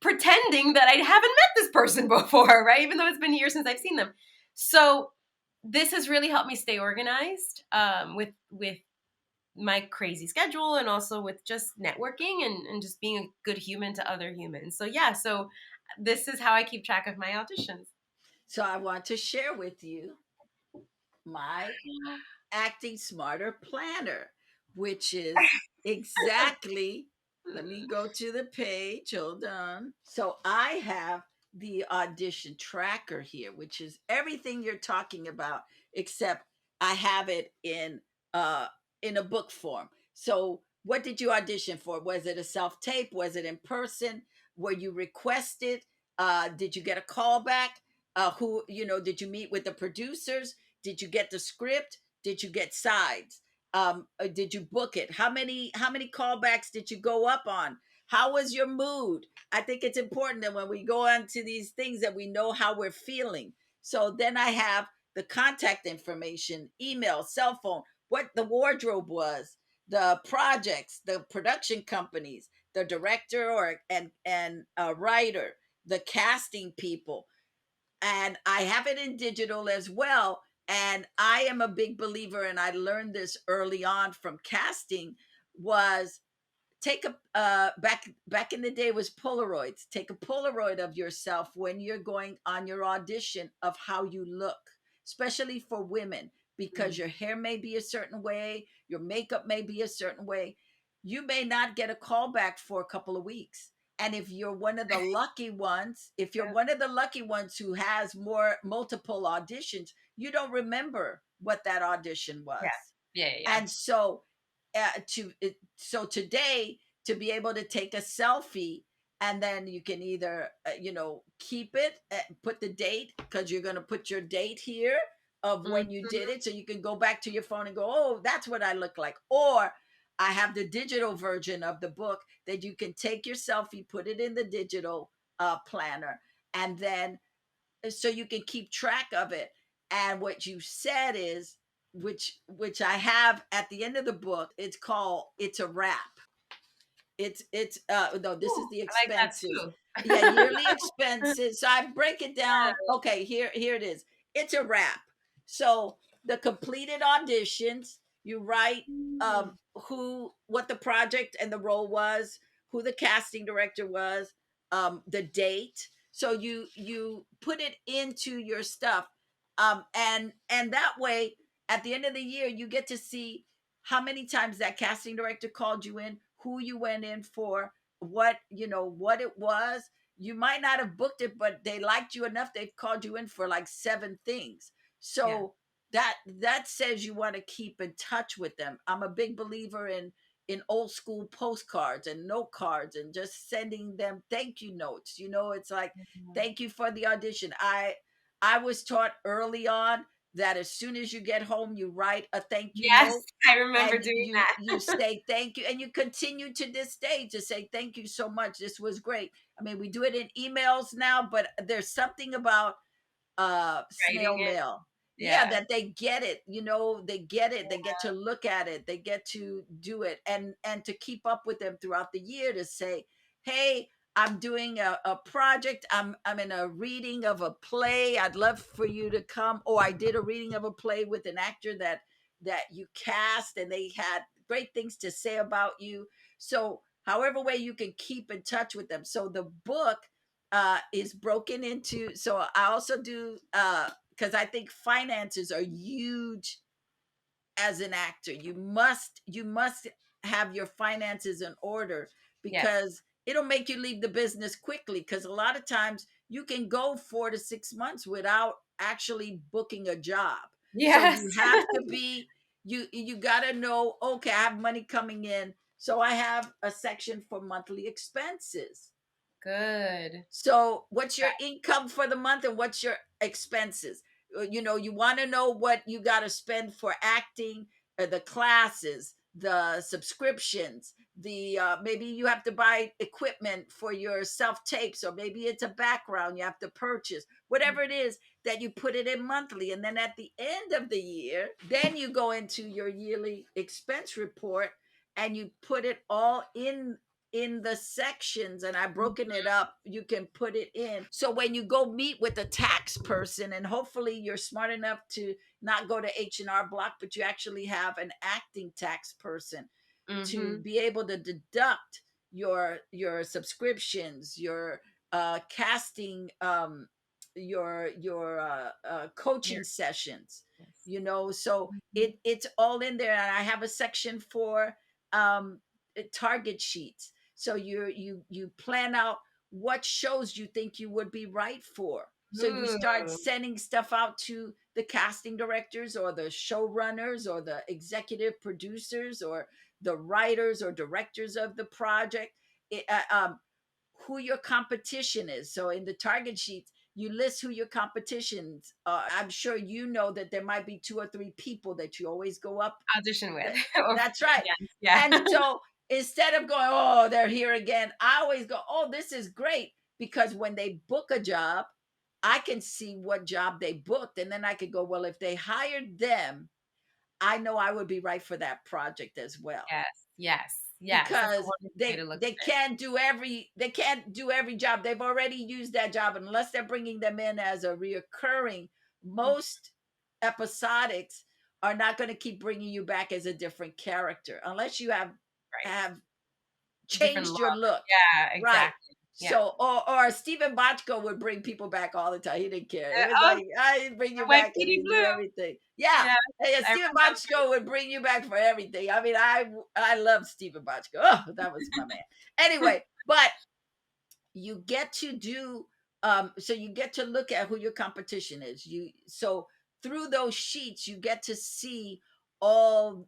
pretending that I haven't met this person before, right? Even though it's been years since I've seen them. So this has really helped me stay organized, with my crazy schedule, and also with just networking, and just being a good human to other humans. So yeah, so this is how I keep track of my auditions. So I want to share with you my Acting Smarter Planner, which is exactly, let me go to the page. Hold on. So I have the audition tracker here, which is everything you're talking about, except I have it uh in a book form. So what did you audition for? Was it a self tape? Was it in person? Were you requested? Did you get a call back? Who, did you meet with the producers? Did you get the script? Did you get sides? Did you book it? How many callbacks did you go up on? How was your mood? I think it's important that when we go on to these things that we know how we're feeling. So then I have the contact information, email, cell phone, what the wardrobe was, the projects, the production companies, the director and a writer, the casting people, and I have it in digital as well. And I am a big believer, and I learned this early on from casting, was take a back in the day was Polaroids. Take a Polaroid of yourself when you're going on your audition of how you look, especially for women, because your hair may be a certain way, your makeup may be a certain way. You may not get a call back for a couple of weeks. And if you're one of the lucky ones, if you're Yeah, one of the lucky ones who has multiple auditions, you don't remember what that audition yeah, was. yeah, yeah, yeah. And so so today, to be able to take a selfie, and then you can either keep it, put the date, because you're going to put your date here of when you did Mhm. it, so you can go back to your phone and go, oh, that's what I look like. Or I have the digital version of the book that you can take your selfie, put it in the digital planner, and then so you can keep track of it. And what you said is, which I have at the end of the book, it's called It's a Wrap. It's no, this is Ooh, the I like that expenses. too. Yeah, yearly expenses. So I break it down. Yeah. Okay, here it is. It's a wrap. So the completed auditions, you write Mm. who, what the project and the role was, who the casting director was, the date. So you put it into your stuff. And that way at the end of the year you get to see how many times that casting director called you in, who you went in for, what it was. You might not have booked it, but they liked you enough, they called you in for like 7 things. Yeah. So that says you want to keep in touch with them. I'm a big believer in in old school postcards and note cards and just sending them thank you notes. It's like, thank you for the audition. I was taught early on that as soon as you get home, you write a thank you Yes, note, I remember and doing you that. say thank you, and you continue to this day to say thank you so much. This was great. I mean, we do it in emails now, but there's something about Writing snail it. mail. Yeah, Yeah. that they get it. They get it. They get to look at it. They get to do it, and to keep up with them throughout the year, to say, hey, I'm doing a project. I'm in a reading of a play. I'd love for you to come. Or I did a reading of a play with an actor that you cast, and they had great things to say about you. So however way you can keep in touch with them. So the book is broken into. So I also do, because I think finances are huge as an actor. You must have your finances in order, Yes. because it'll make you leave the business quickly, because a lot of times you can go 4 to 6 months without actually booking a job. So Yes. you have to be, you got to know, okay, I have money coming in, so I have a section for monthly expenses. Good. So, what's your income for the month and what's your expenses? You want to know what you got to spend for acting, the classes, the subscriptions, the maybe you have to buy equipment for your self tapes, or maybe it's a background you have to purchase. Whatever it is, that you put it in monthly, and then at the end of the year, then you go into your yearly expense report and you put it all in the sections, and I've broken it up. You can put it in. So when you go meet with a tax person, and hopefully you're smart enough to not go to H&R Block, but you actually have an acting tax person to Mm-hmm. be able to deduct your subscriptions, your casting, your Here. coaching sessions. Yes. So Mhm. it's all in there, and I have a section for um target sheets. So you plan out what shows you think you would be right for. So you start Ooh. sending stuff out to the casting directors, or the showrunners, or the executive producers, or the writers or directors of the project. It, who your competition is. So in the target sheets, you list who your competitions are. I'm sure you know that there might be two or three people that you always go up. Audition with. That, Or that's right. against. Yeah. And so instead of going, oh, they're here again, I always go, oh, this is great. Because when they book a job, I can see what job they booked. And then I could go, well, if they hired them, I know I would be right for that project as well. Yes. Yes. Yes. That's a Because wonderful way they to look they at it. can't do every job. They've already used that job, unless they're bringing them in as a reoccurring. Most episodics are not going to keep bringing you back as a different character, unless you have Right. have Different changed your look. look. Yeah, Right. exactly. Yeah. So, or Stephen Bochco would bring people back all the time. He didn't care. It was Oh, like, I didn't bring you like back, and Petey he knew Blue. everything. Yeah. Yeah, Yeah, I Stephen remember. Bochco would bring you back for everything. I mean, I love Stephen Bochco. Oh, that was my man. Anyway, but you get to do, so you get to look at who your competition is. So through those sheets, you get to see all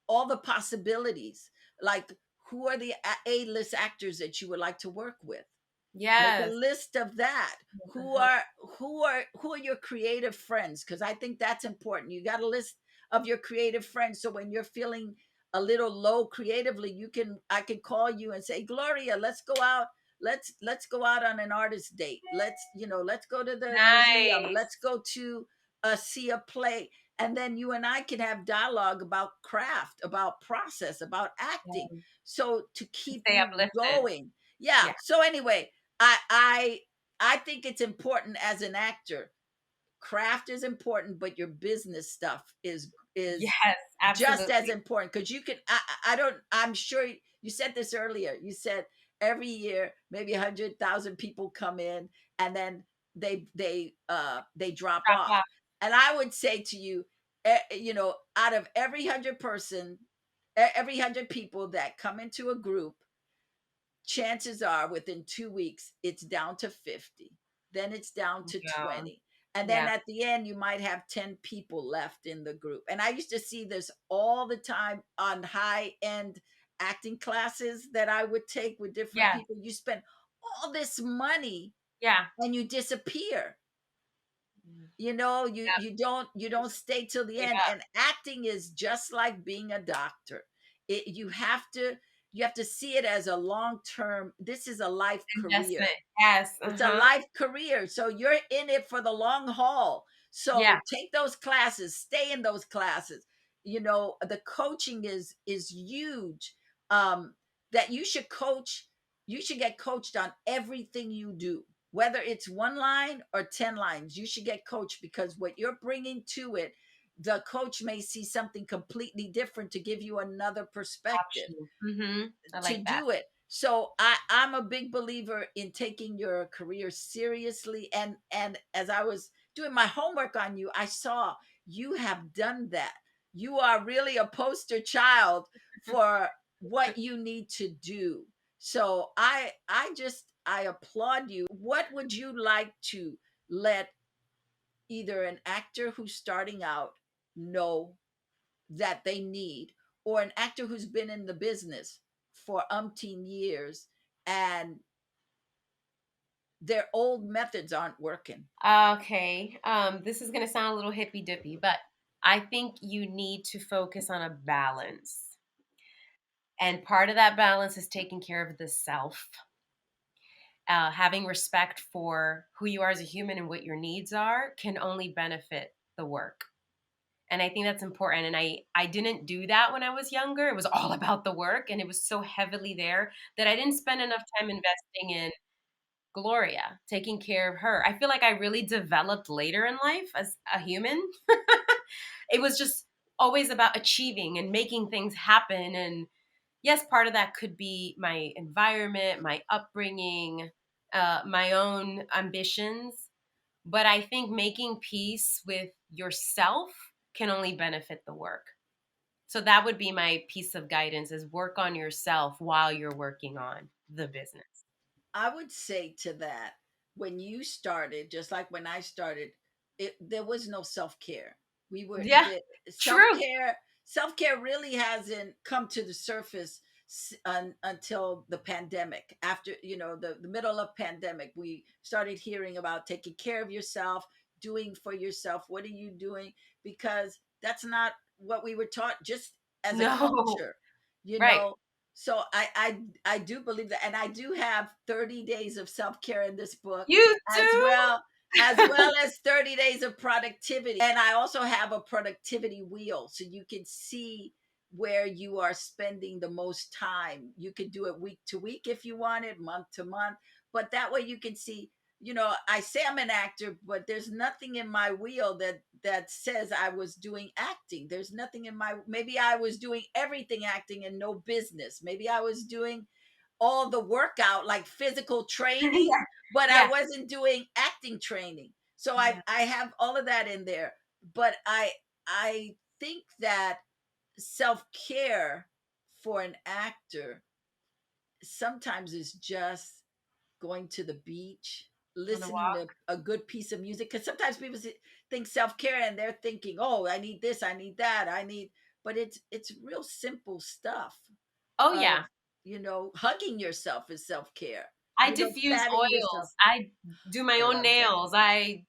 all the possibilities, like who are the A-list actors that you would like to work with. Make a Yes. list of that. who Uh-huh. are who are your creative friends, because I think that's important. You got a list of your creative friends, so when you're feeling a little low creatively, I can call you and say, Gloria, let's go out. Let's go out on an artist date. Let's go to the museum. Nice. Let's go to see a play. And then you and I can have dialogue about craft, about process, about acting, Yeah. so to keep Stay you uplifted. going. Yeah, Yeah. so anyway, I think it's important as an actor. Craft is important, but your business stuff is Yes, just as absolutely. important, because you can. I don't. I'm sure you said this earlier. You said every year maybe 100,000 people come in, and then they drop Drop off. off. And I would say to you, out of every 100 person, every 100 people that come into a group, chances are within 2 weeks it's down to 50, then it's down to Yeah. 20, and then Yeah. at the end you might have 10 people left in the group. And I used to see this all the time on high end acting classes that I would take with different Yeah. people. You spend all this money Yeah. and you disappear. Yeah. You know, you don't stay till the Straight end. up. And acting is just like being a doctor. You have to see it as a long term. This is a life Investment. career. Yes. It's a Uh-huh. life career. So you're in it for the long haul. Yeah. So take those classes, stay in those classes. The coaching is huge. Um, that you should get coached on everything you do. Whether it's one line or 10 lines, you should get coached because what you're bringing to it, the coach may see something completely different to give you another perspective Option. Mm-hmm. I to like that. do it. So I'm a big believer in taking your career seriously. And as I was doing my homework on you, I saw you have done that. You are really a poster child for what you need to do. So I applaud you. What would you like to let either an actor who's starting out know that they need, or an actor who's been in the business for umpteen years and their old methods aren't working? Okay. This is gonna sound a little hippy dippy, but I think you need to focus on a balance. And part of that balance is taking care of the self, having respect for who you are as a human and what your needs are can only benefit the work. And I think that's important. And I didn't do that when I was younger. It was all about the work and it was so heavily there that I didn't spend enough time investing in Gloria, taking care of her. I feel like I really developed later in life as a human. It was just always about achieving and making things happen. And yes, part of that could be my environment, my upbringing, my own ambitions. But I think making peace with yourself can only benefit the work. So that would be my piece of guidance is work on yourself while you're working on the business. I would say to that, when you started, just like when I started, there was no self-care. We were Yeah, the true. self-care really hasn't come to the surface until the pandemic. After, the middle of pandemic, we started hearing about taking care of yourself, doing for yourself. What are you doing? Because that's not what we were taught just as a No. culture, you Right. know so I do believe that, and I do have 30 days of self-care in this book, You as too? well as 30 days of productivity. And I also have a productivity wheel, so you can see where you are spending the most time. You could do it week to week if you wanted, month to month, but that way you can see. I say I'm an actor, but there's nothing in my wheel that says I was doing acting. There's nothing in my, maybe I was doing everything acting and no business. Maybe I was doing all the workout like physical training, Yeah. but I Yeah. wasn't doing acting training. So I Yeah. I have all of that in there. But I think that self-care for an actor sometimes is just going to the beach, On a listening walk. to a good piece of music. Because sometimes people think self care and they're thinking, "Oh, I need this, I need that, I need." But it's real simple stuff. Oh Of yeah. hugging yourself is self care. I diffuse Patting yourself. oils. I do my I own love that. nails. I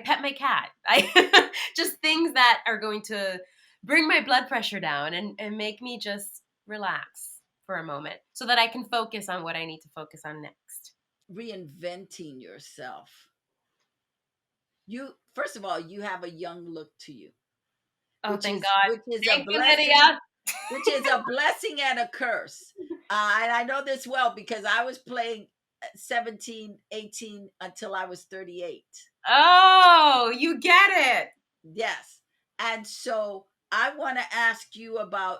pet my cat. I just things that are going to bring my blood pressure down and make me just relax for a moment so that I can focus on what I need to focus on next. Reinventing yourself. You First of all, you have a young look to you, Oh, which thank is God. which is a Thank you, blessing Lydia. and a curse. And I know this well because I was playing 17, 18 until I was 38. Oh, you get it. Yes. And so I want to ask you about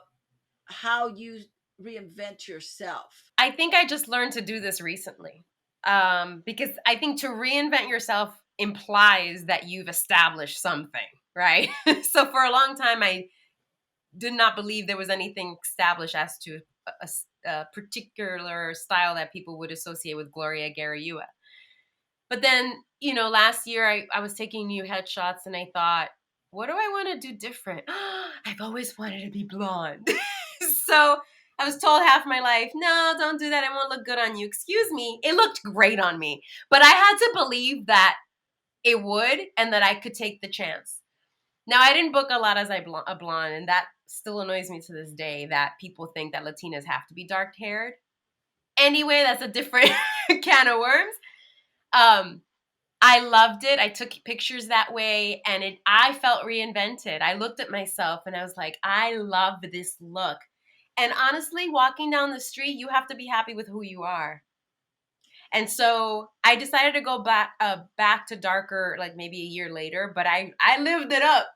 how you reinvent yourself. I think I just learned to do this recently. Because I think to reinvent yourself implies that you've established something, right? So for a long time, I did not believe there was anything established as to a particular style that people would associate with Gloria Garayua. But then, last year I was taking new headshots and I thought, what do I want to do different? I've always wanted to be blonde. So I was told half my life, no, don't do that. It won't look good on you. Excuse me. It looked great on me. But I had to believe that it would and that I could take the chance. Now, I didn't book a lot as a blonde, and that still annoys me to this day that people think that Latinas have to be dark haired. Anyway, that's a different can of worms. I loved it. I took pictures that way, and I felt reinvented. I looked at myself and I was like, I love this look. And honestly, walking down the street, you have to be happy with who you are. And so I decided to go back to darker, like maybe a year later, but I lived it up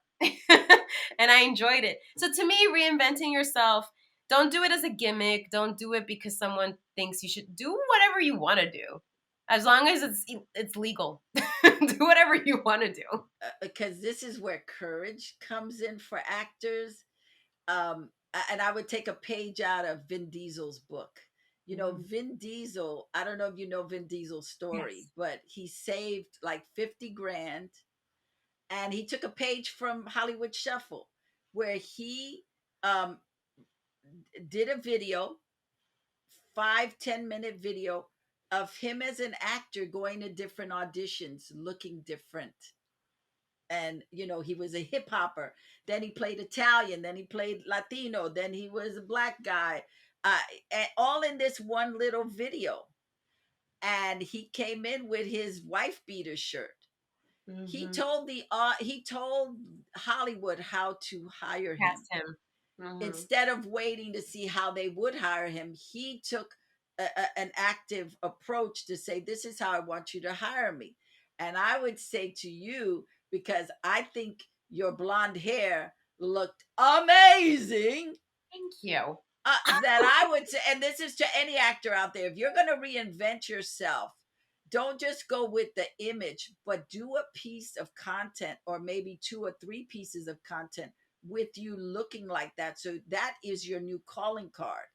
and I enjoyed it. So to me, reinventing yourself, don't do it as a gimmick. Don't do it because someone thinks you should. Do whatever you want to do, as long as it's legal. Do whatever you want to do. Because this is where courage comes in for actors. And I would take a page out of Vin Diesel's book. You know, Vin Diesel, I don't know if you know Vin Diesel's story, Yes. but he saved like 50 grand, and he took a page from Hollywood Shuffle where he um, did a video, 5-10 minute video of him as an actor going to different auditions, looking different. And he was a hip hopper, then he played Italian, then he played Latino, then he was a black guy, and all in this one little video. And he came in with his wife beater shirt. He Mm-hmm. told he told Hollywood how to hire him. Cast him. Mm-hmm. Instead of waiting to see how they would hire him, he took an active approach to say, this is how I want you to hire me. And I would say to you, because I think your blonde hair looked amazing, Thank you. that I would say, and this is to any actor out there, if you're going to reinvent yourself, don't just go with the image, but do a piece of content, or maybe 2 or 3 pieces of content with you looking like that. So that is your new calling card.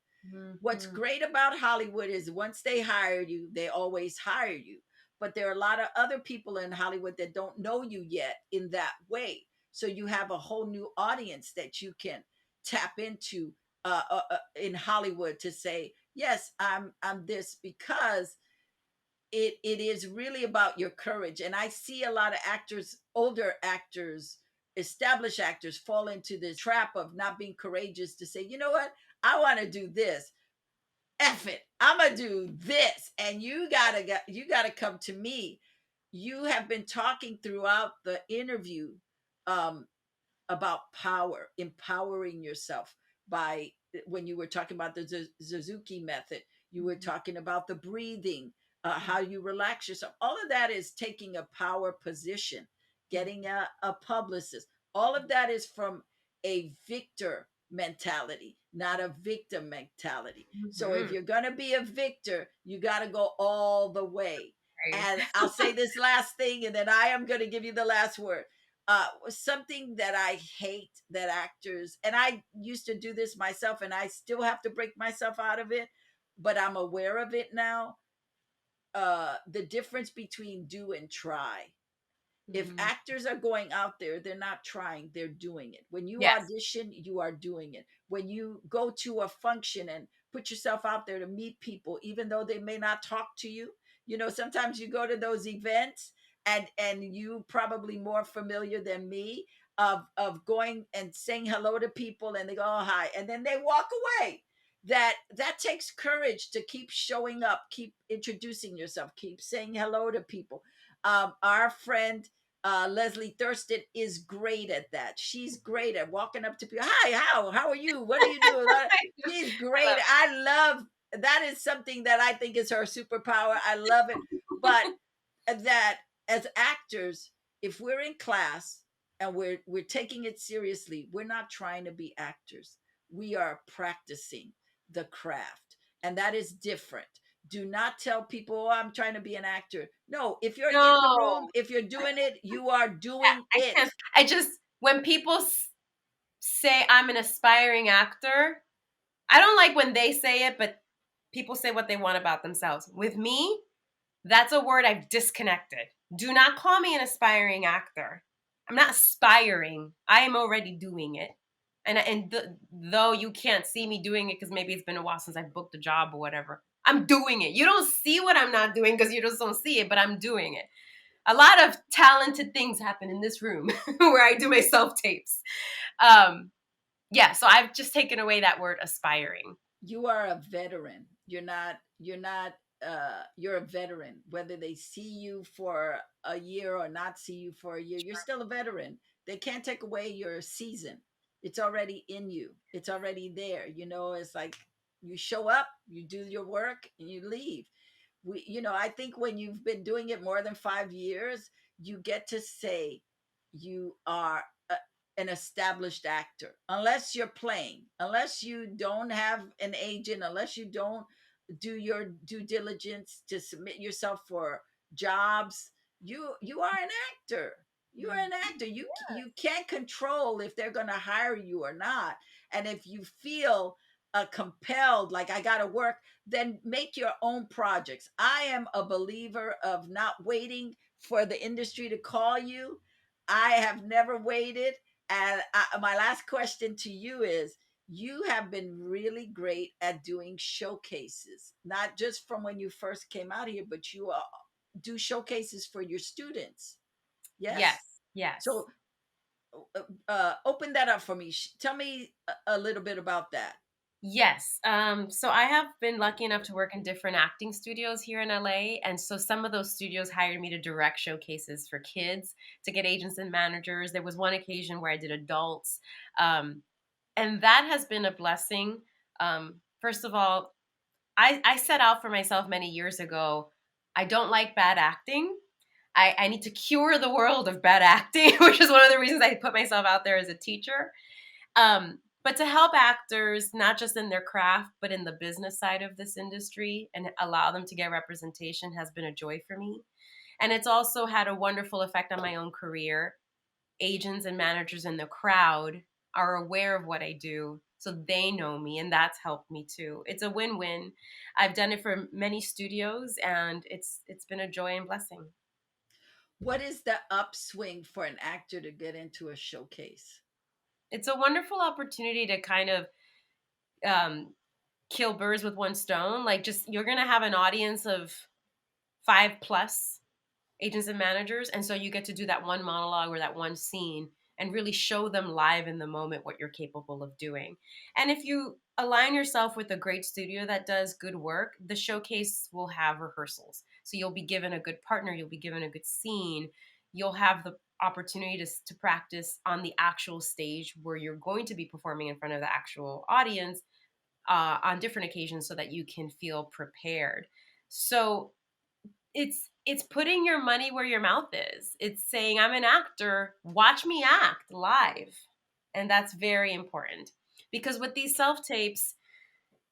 What's Mm-hmm. great about Hollywood is once they hire you, they always hire you. But there are a lot of other people in Hollywood that don't know you yet in that way. So you have a whole new audience that you can tap into in Hollywood to say, yes, I'm this, because it is really about your courage. And I see a lot of actors, older actors, established actors, fall into this trap of not being courageous to say, you know what, I want to do this. F it, I'm gonna do this. And you gotta come to me. You have been talking throughout the interview um, about power, empowering yourself by, when you were talking about the Suzuki method, you were talking about the breathing, how you relax yourself. All of that is taking a power position, getting a publicist. All of that is from a victor mentality, not a victim mentality. So if Mm-hmm. you're going to be a victor, you got to go all the way. Right. And I'll say this last thing, and then I am going to give you the last word. Something that I hate that actors, and I used to do this myself, and I still have to break myself out of it, but I'm aware of it now. The difference between do and try. If Mm-hmm. actors are going out there, they're not trying, they're doing it. When you Yes. audition, you are doing it. When you go to a function and put yourself out there to meet people, even though they may not talk to you, sometimes you go to those events, and you probably more familiar than me of going and saying hello to people, and they go, oh, hi, and then they walk away. That takes courage to keep showing up, keep introducing yourself, keep saying hello to people. Our friend Leslie Thurston is great at that. She's great at walking up to people. Hi, how are you? What are you doing? She's I great. love I love that. Is something that I think is her superpower. I love it. But that, as actors, if we're in class and we're taking it seriously, we're not trying to be actors. We are practicing the craft, and that is different. Do not tell people, oh, I'm trying to be an actor. No, if you're in the room, No. if you're doing it, you are Yeah, doing I it. can't. I just, when people say I'm an aspiring actor, I don't like when they say it, but people say what they want about themselves. With me, that's a word I've disconnected. Do not call me an aspiring actor. I'm not aspiring. I am already doing it. Though you can't see me doing it because maybe it's been a while since I booked a job or whatever, I'm doing it. You don't see what I'm not doing because you just don't see it, but I'm doing it. A lot of talented things happen in this room where I do my self tapes. Um, yeah, so I've just taken away that word aspiring. You are a veteran. You're a veteran. Whether they see you for a year or not see you for a year, you're still a veteran. They can't take away your season. It's already in you. It's already there. It's like you show up, you do your work, and you leave. I think when you've been doing it more than 5 years, you get to say you are an established actor, unless you're playing, unless you don't have an agent, unless you don't do your due diligence to submit yourself for jobs. You are an actor. You are an actor. You can't control if they're going to hire you or not. And if you feel compelled, like I got to work, then make your own projects. I am a believer of not waiting for the industry to call you. I have never waited. And my last question to you is, you have been really great at doing showcases, not just from when you first came out here, but you do showcases for your students. Yes, Yes. yes. So open that up for me. Tell me a little bit about that. Yes. So I have been lucky enough to work in different acting studios here in LA. And so some of those studios hired me to direct showcases for kids to get agents and managers. There was one occasion where I did adults. And that has been a blessing. First of all, I set out for myself many years ago. I don't like bad acting. I need to cure the world of bad acting, which is one of the reasons I put myself out there as a teacher. But to help actors, not just in their craft, but in the business side of this industry and allow them to get representation has been a joy for me. And it's also had a wonderful effect on my own career. Agents and managers in the crowd are aware of what I do, so they know me, and that's helped me too. It's a win-win. I've done it for many studios, and it's been a joy and blessing. What is the upswing for an actor to get into a showcase? It's a wonderful opportunity to kind of um, kill birds with one stone. Like, just you're gonna have an audience of 5+ agents and managers, and so you get to do that one monologue or that one scene and really show them live in the moment what you're capable of doing. And if you align yourself with a great studio that does good work, the showcase will have rehearsals, so you'll be given a good partner, you'll be given a good scene, you'll have the opportunity to practice on the actual stage where you're going to be performing in front of the actual audience on different occasions so that you can feel prepared. So it's putting your money where your mouth is. It's saying, I'm an actor, watch me act live. And that's very important. Because with these self tapes,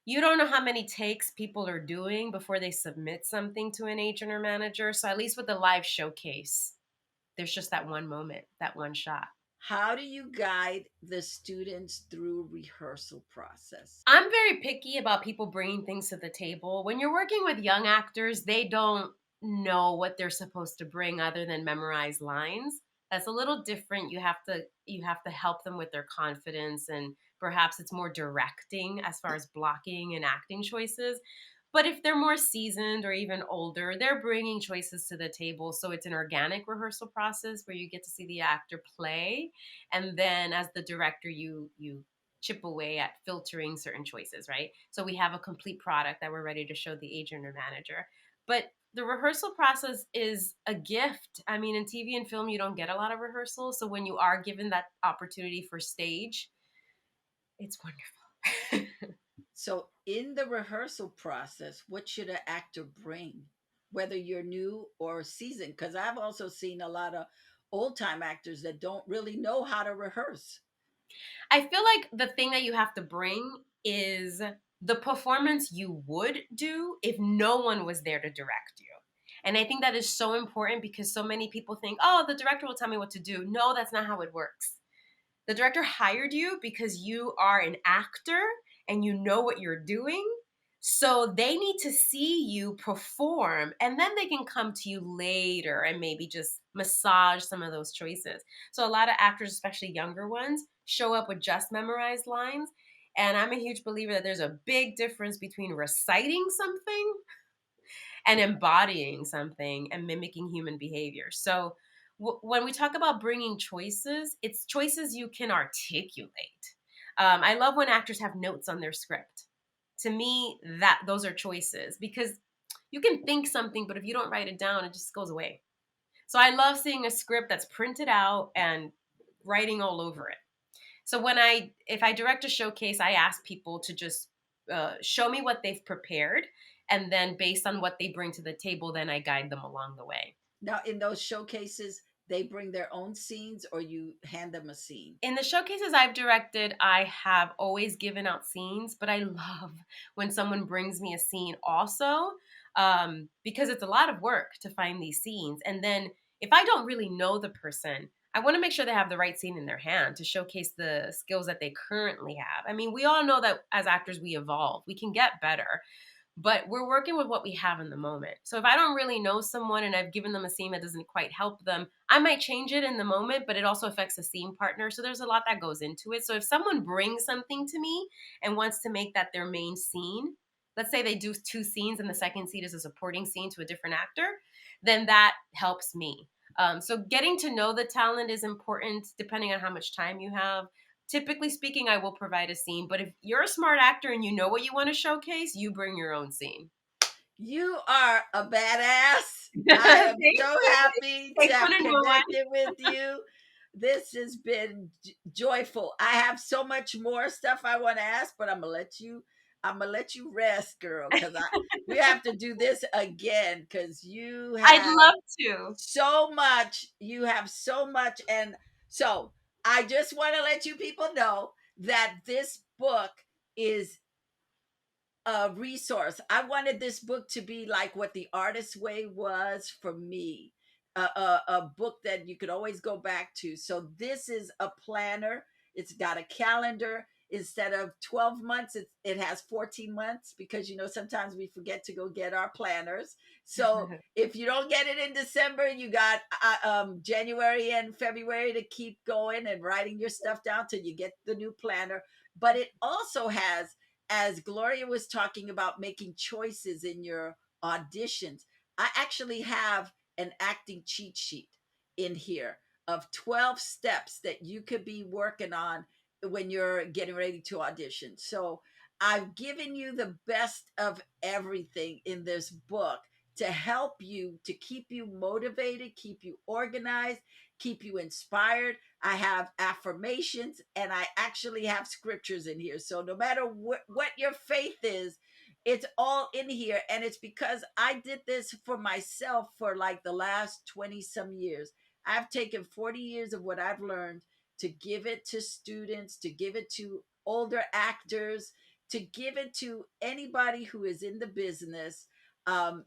you don't know how many takes people are doing before they submit something to an agent or manager. So at least with the live showcase, there's just that one moment, that one shot. How do you guide the students through rehearsal process? I'm very picky about people bringing things to the table. When you're working with young actors, they don't know what they're supposed to bring other than memorize lines. That's a little different. You have to help them with their confidence, and perhaps it's more directing as far as blocking and acting choices. But if they're more seasoned or even older, they're bringing choices to the table. So it's an organic rehearsal process where you get to see the actor play, and then as the director, you chip away at filtering certain choices, right? So we have a complete product that we're ready to show the agent or manager. But the rehearsal process is a gift. I mean, in TV and film, you don't get a lot of rehearsals. So when you are given that opportunity for stage, it's wonderful. So, in the rehearsal process, what should an actor bring, whether you're new or seasoned? Because I've also seen a lot of old time actors that don't really know how to rehearse. I feel like the thing that you have to bring is the performance you would do if no one was there to direct you. And I think that is so important because so many people think, oh, the director will tell me what to do. No, that's not how it works. The director hired you because you are an actor and you know what you're doing. So they need to see you perform and then they can come to you later and maybe just massage some of those choices. So a lot of actors, especially younger ones, show up with just memorized lines. And I'm a huge believer that there's a big difference between reciting something and embodying something and mimicking human behavior. So when we talk about bringing choices, it's choices you can articulate. I love when actors have notes on their script. To me, that those are choices, because you can think something, but if you don't write it down, it just goes away. So I love seeing a script that's printed out and writing all over it. So if I direct a showcase, I ask people to just show me what they've prepared, and then based on what they bring to the table, then I guide them along the way. Now, in those showcases, they bring their own scenes, or you hand them a scene? In the showcases I've directed, I have always given out scenes, but I love when someone brings me a scene also, because it's a lot of work to find these scenes. And then if I don't really know the person, I want to make sure they have the right scene in their hand to showcase the skills that they currently have. I mean, we all know that as actors, we evolve, we can get better, but we're working with what we have in the moment. So if I don't really know someone and I've given them a scene that doesn't quite help them, I might change it in the moment, but it also affects the scene partner. So there's a lot that goes into it. So if someone brings something to me and wants to make that their main scene, let's say they do 2 scenes and the second scene is a supporting scene to a different actor, then that helps me. So getting to know the talent is important depending on how much time you have. Typically speaking, I will provide a scene, but if you're a smart actor and you know what you want to showcase, you bring your own scene. You are a badass. I Thank am so you. happy to Makes have fun of no one. connected with you. This has been joyful. I have so much more stuff I want to ask, but I'm gonna let you rest, girl, because I we have to do this again because you I'd have love to. so much. You have so much. And so I just want to let you people know that this book is a resource. I wanted this book to be like what The Artist's Way was for me, a book that you could always go back to. So this is a planner. It's got a calendar. Instead of 12 months, it has 14 months because, sometimes we forget to go get our planners. So if you don't get it in December, you got January and February to keep going and writing your stuff down till you get the new planner. But it also has, as Gloria was talking about making choices in your auditions, I actually have an acting cheat sheet in here of 12 steps that you could be working on when you're getting ready to audition. So I've given you the best of everything in this book to help you, to keep you motivated, keep you organized, keep you inspired. I have affirmations and I actually have scriptures in here. So no matter what your faith is, it's all in here. And it's because I did this for myself for like the last 20 some years. I've taken 40 years of what I've learned to give it to students, to give it to older actors, to give it to anybody who is in the business, um,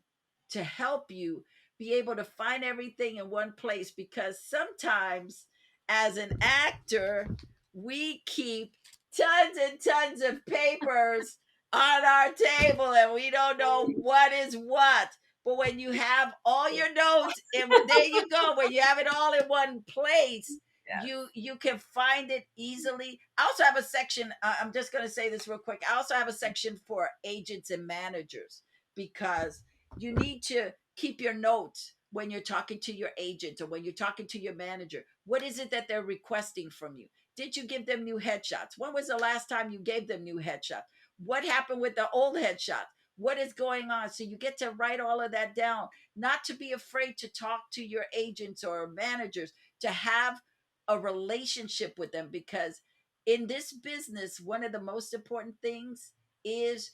to help you be able to find everything in one place, because sometimes as an actor we keep tons and tons of papers on our table and we don't know what is what. But when you have all your notes, and there you go, when you have it all in one place, Yeah. you can find it easily. I also have a section, I'm just going to say this real quick, I also have a section for agents and managers, because you need to keep your notes when you're talking to your agent or when you're talking to your manager. What is it that they're requesting from you? Did you give them new headshots? When was the last time you gave them new headshots? What happened with the old headshots? What is going on? So you get to write all of that down, not to be afraid to talk to your agents or managers, to have a relationship with them, because in this business, one of the most important things is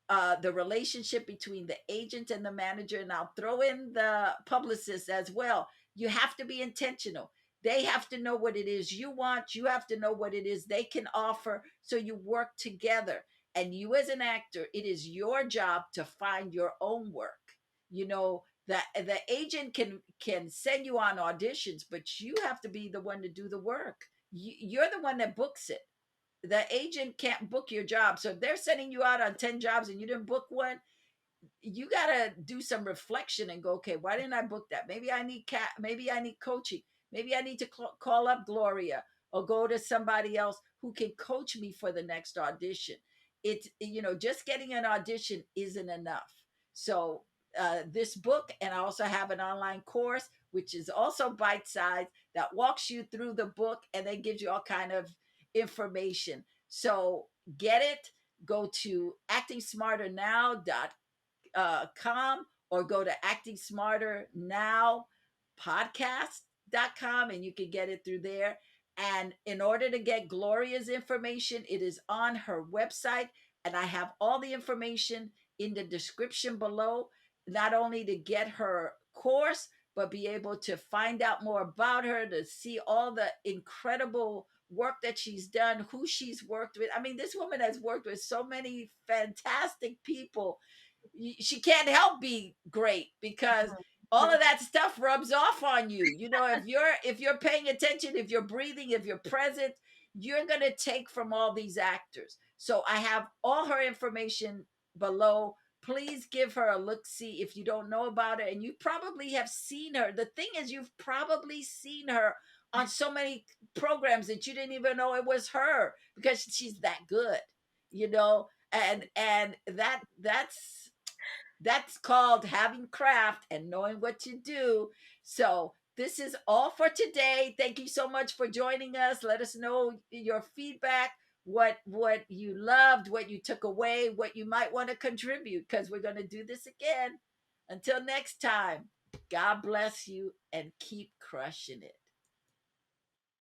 the relationship between the agent and the manager. And I'll throw in the publicist as well. You have to be intentional. They have to know what it is you want. You have to know what it is they can offer. So you work together. And you, as an actor, it is your job to find your own work. The agent can send you on auditions, but you have to be the one to do the work. You're the one that books it. The agent can't book your job. So if they're sending you out on 10 jobs and you didn't book one, you got to do some reflection and go, okay, why didn't I book that? Maybe I need coaching. Maybe I need to call up Gloria. or go to somebody else who can coach me for the next audition. It's, just getting an audition isn't enough. So this book, and I also have an online course which is also bite sized, that walks you through the book and then gives you all kind of information. So get it. Go to actingsmarternow.com, or go to actingsmarternowpodcast.com, and you can get it through there. And in order to get Gloria's information, it is on her website. And I have all the information in the description below, not only to get her course, but be able to find out more about her, to see all the incredible work that she's done, who she's worked with. I mean, this woman has worked with so many fantastic people. She can't help be great, because all of that stuff rubs off on you. If you're paying attention, if you're breathing, if you're present, you're going to take from all these actors. So I have all her information below. Please give her a look see if you don't know about her, and you probably have seen her. The thing is, you've probably seen her on so many programs that you didn't even know it was her, because she's that good, you know and that's called having craft and knowing what to do. So this is all for today. Thank you so much for joining us. Let us know your feedback, what you loved, what you took away, what you might want to contribute, because we're going to do this again. Until next time, God bless you and keep crushing it.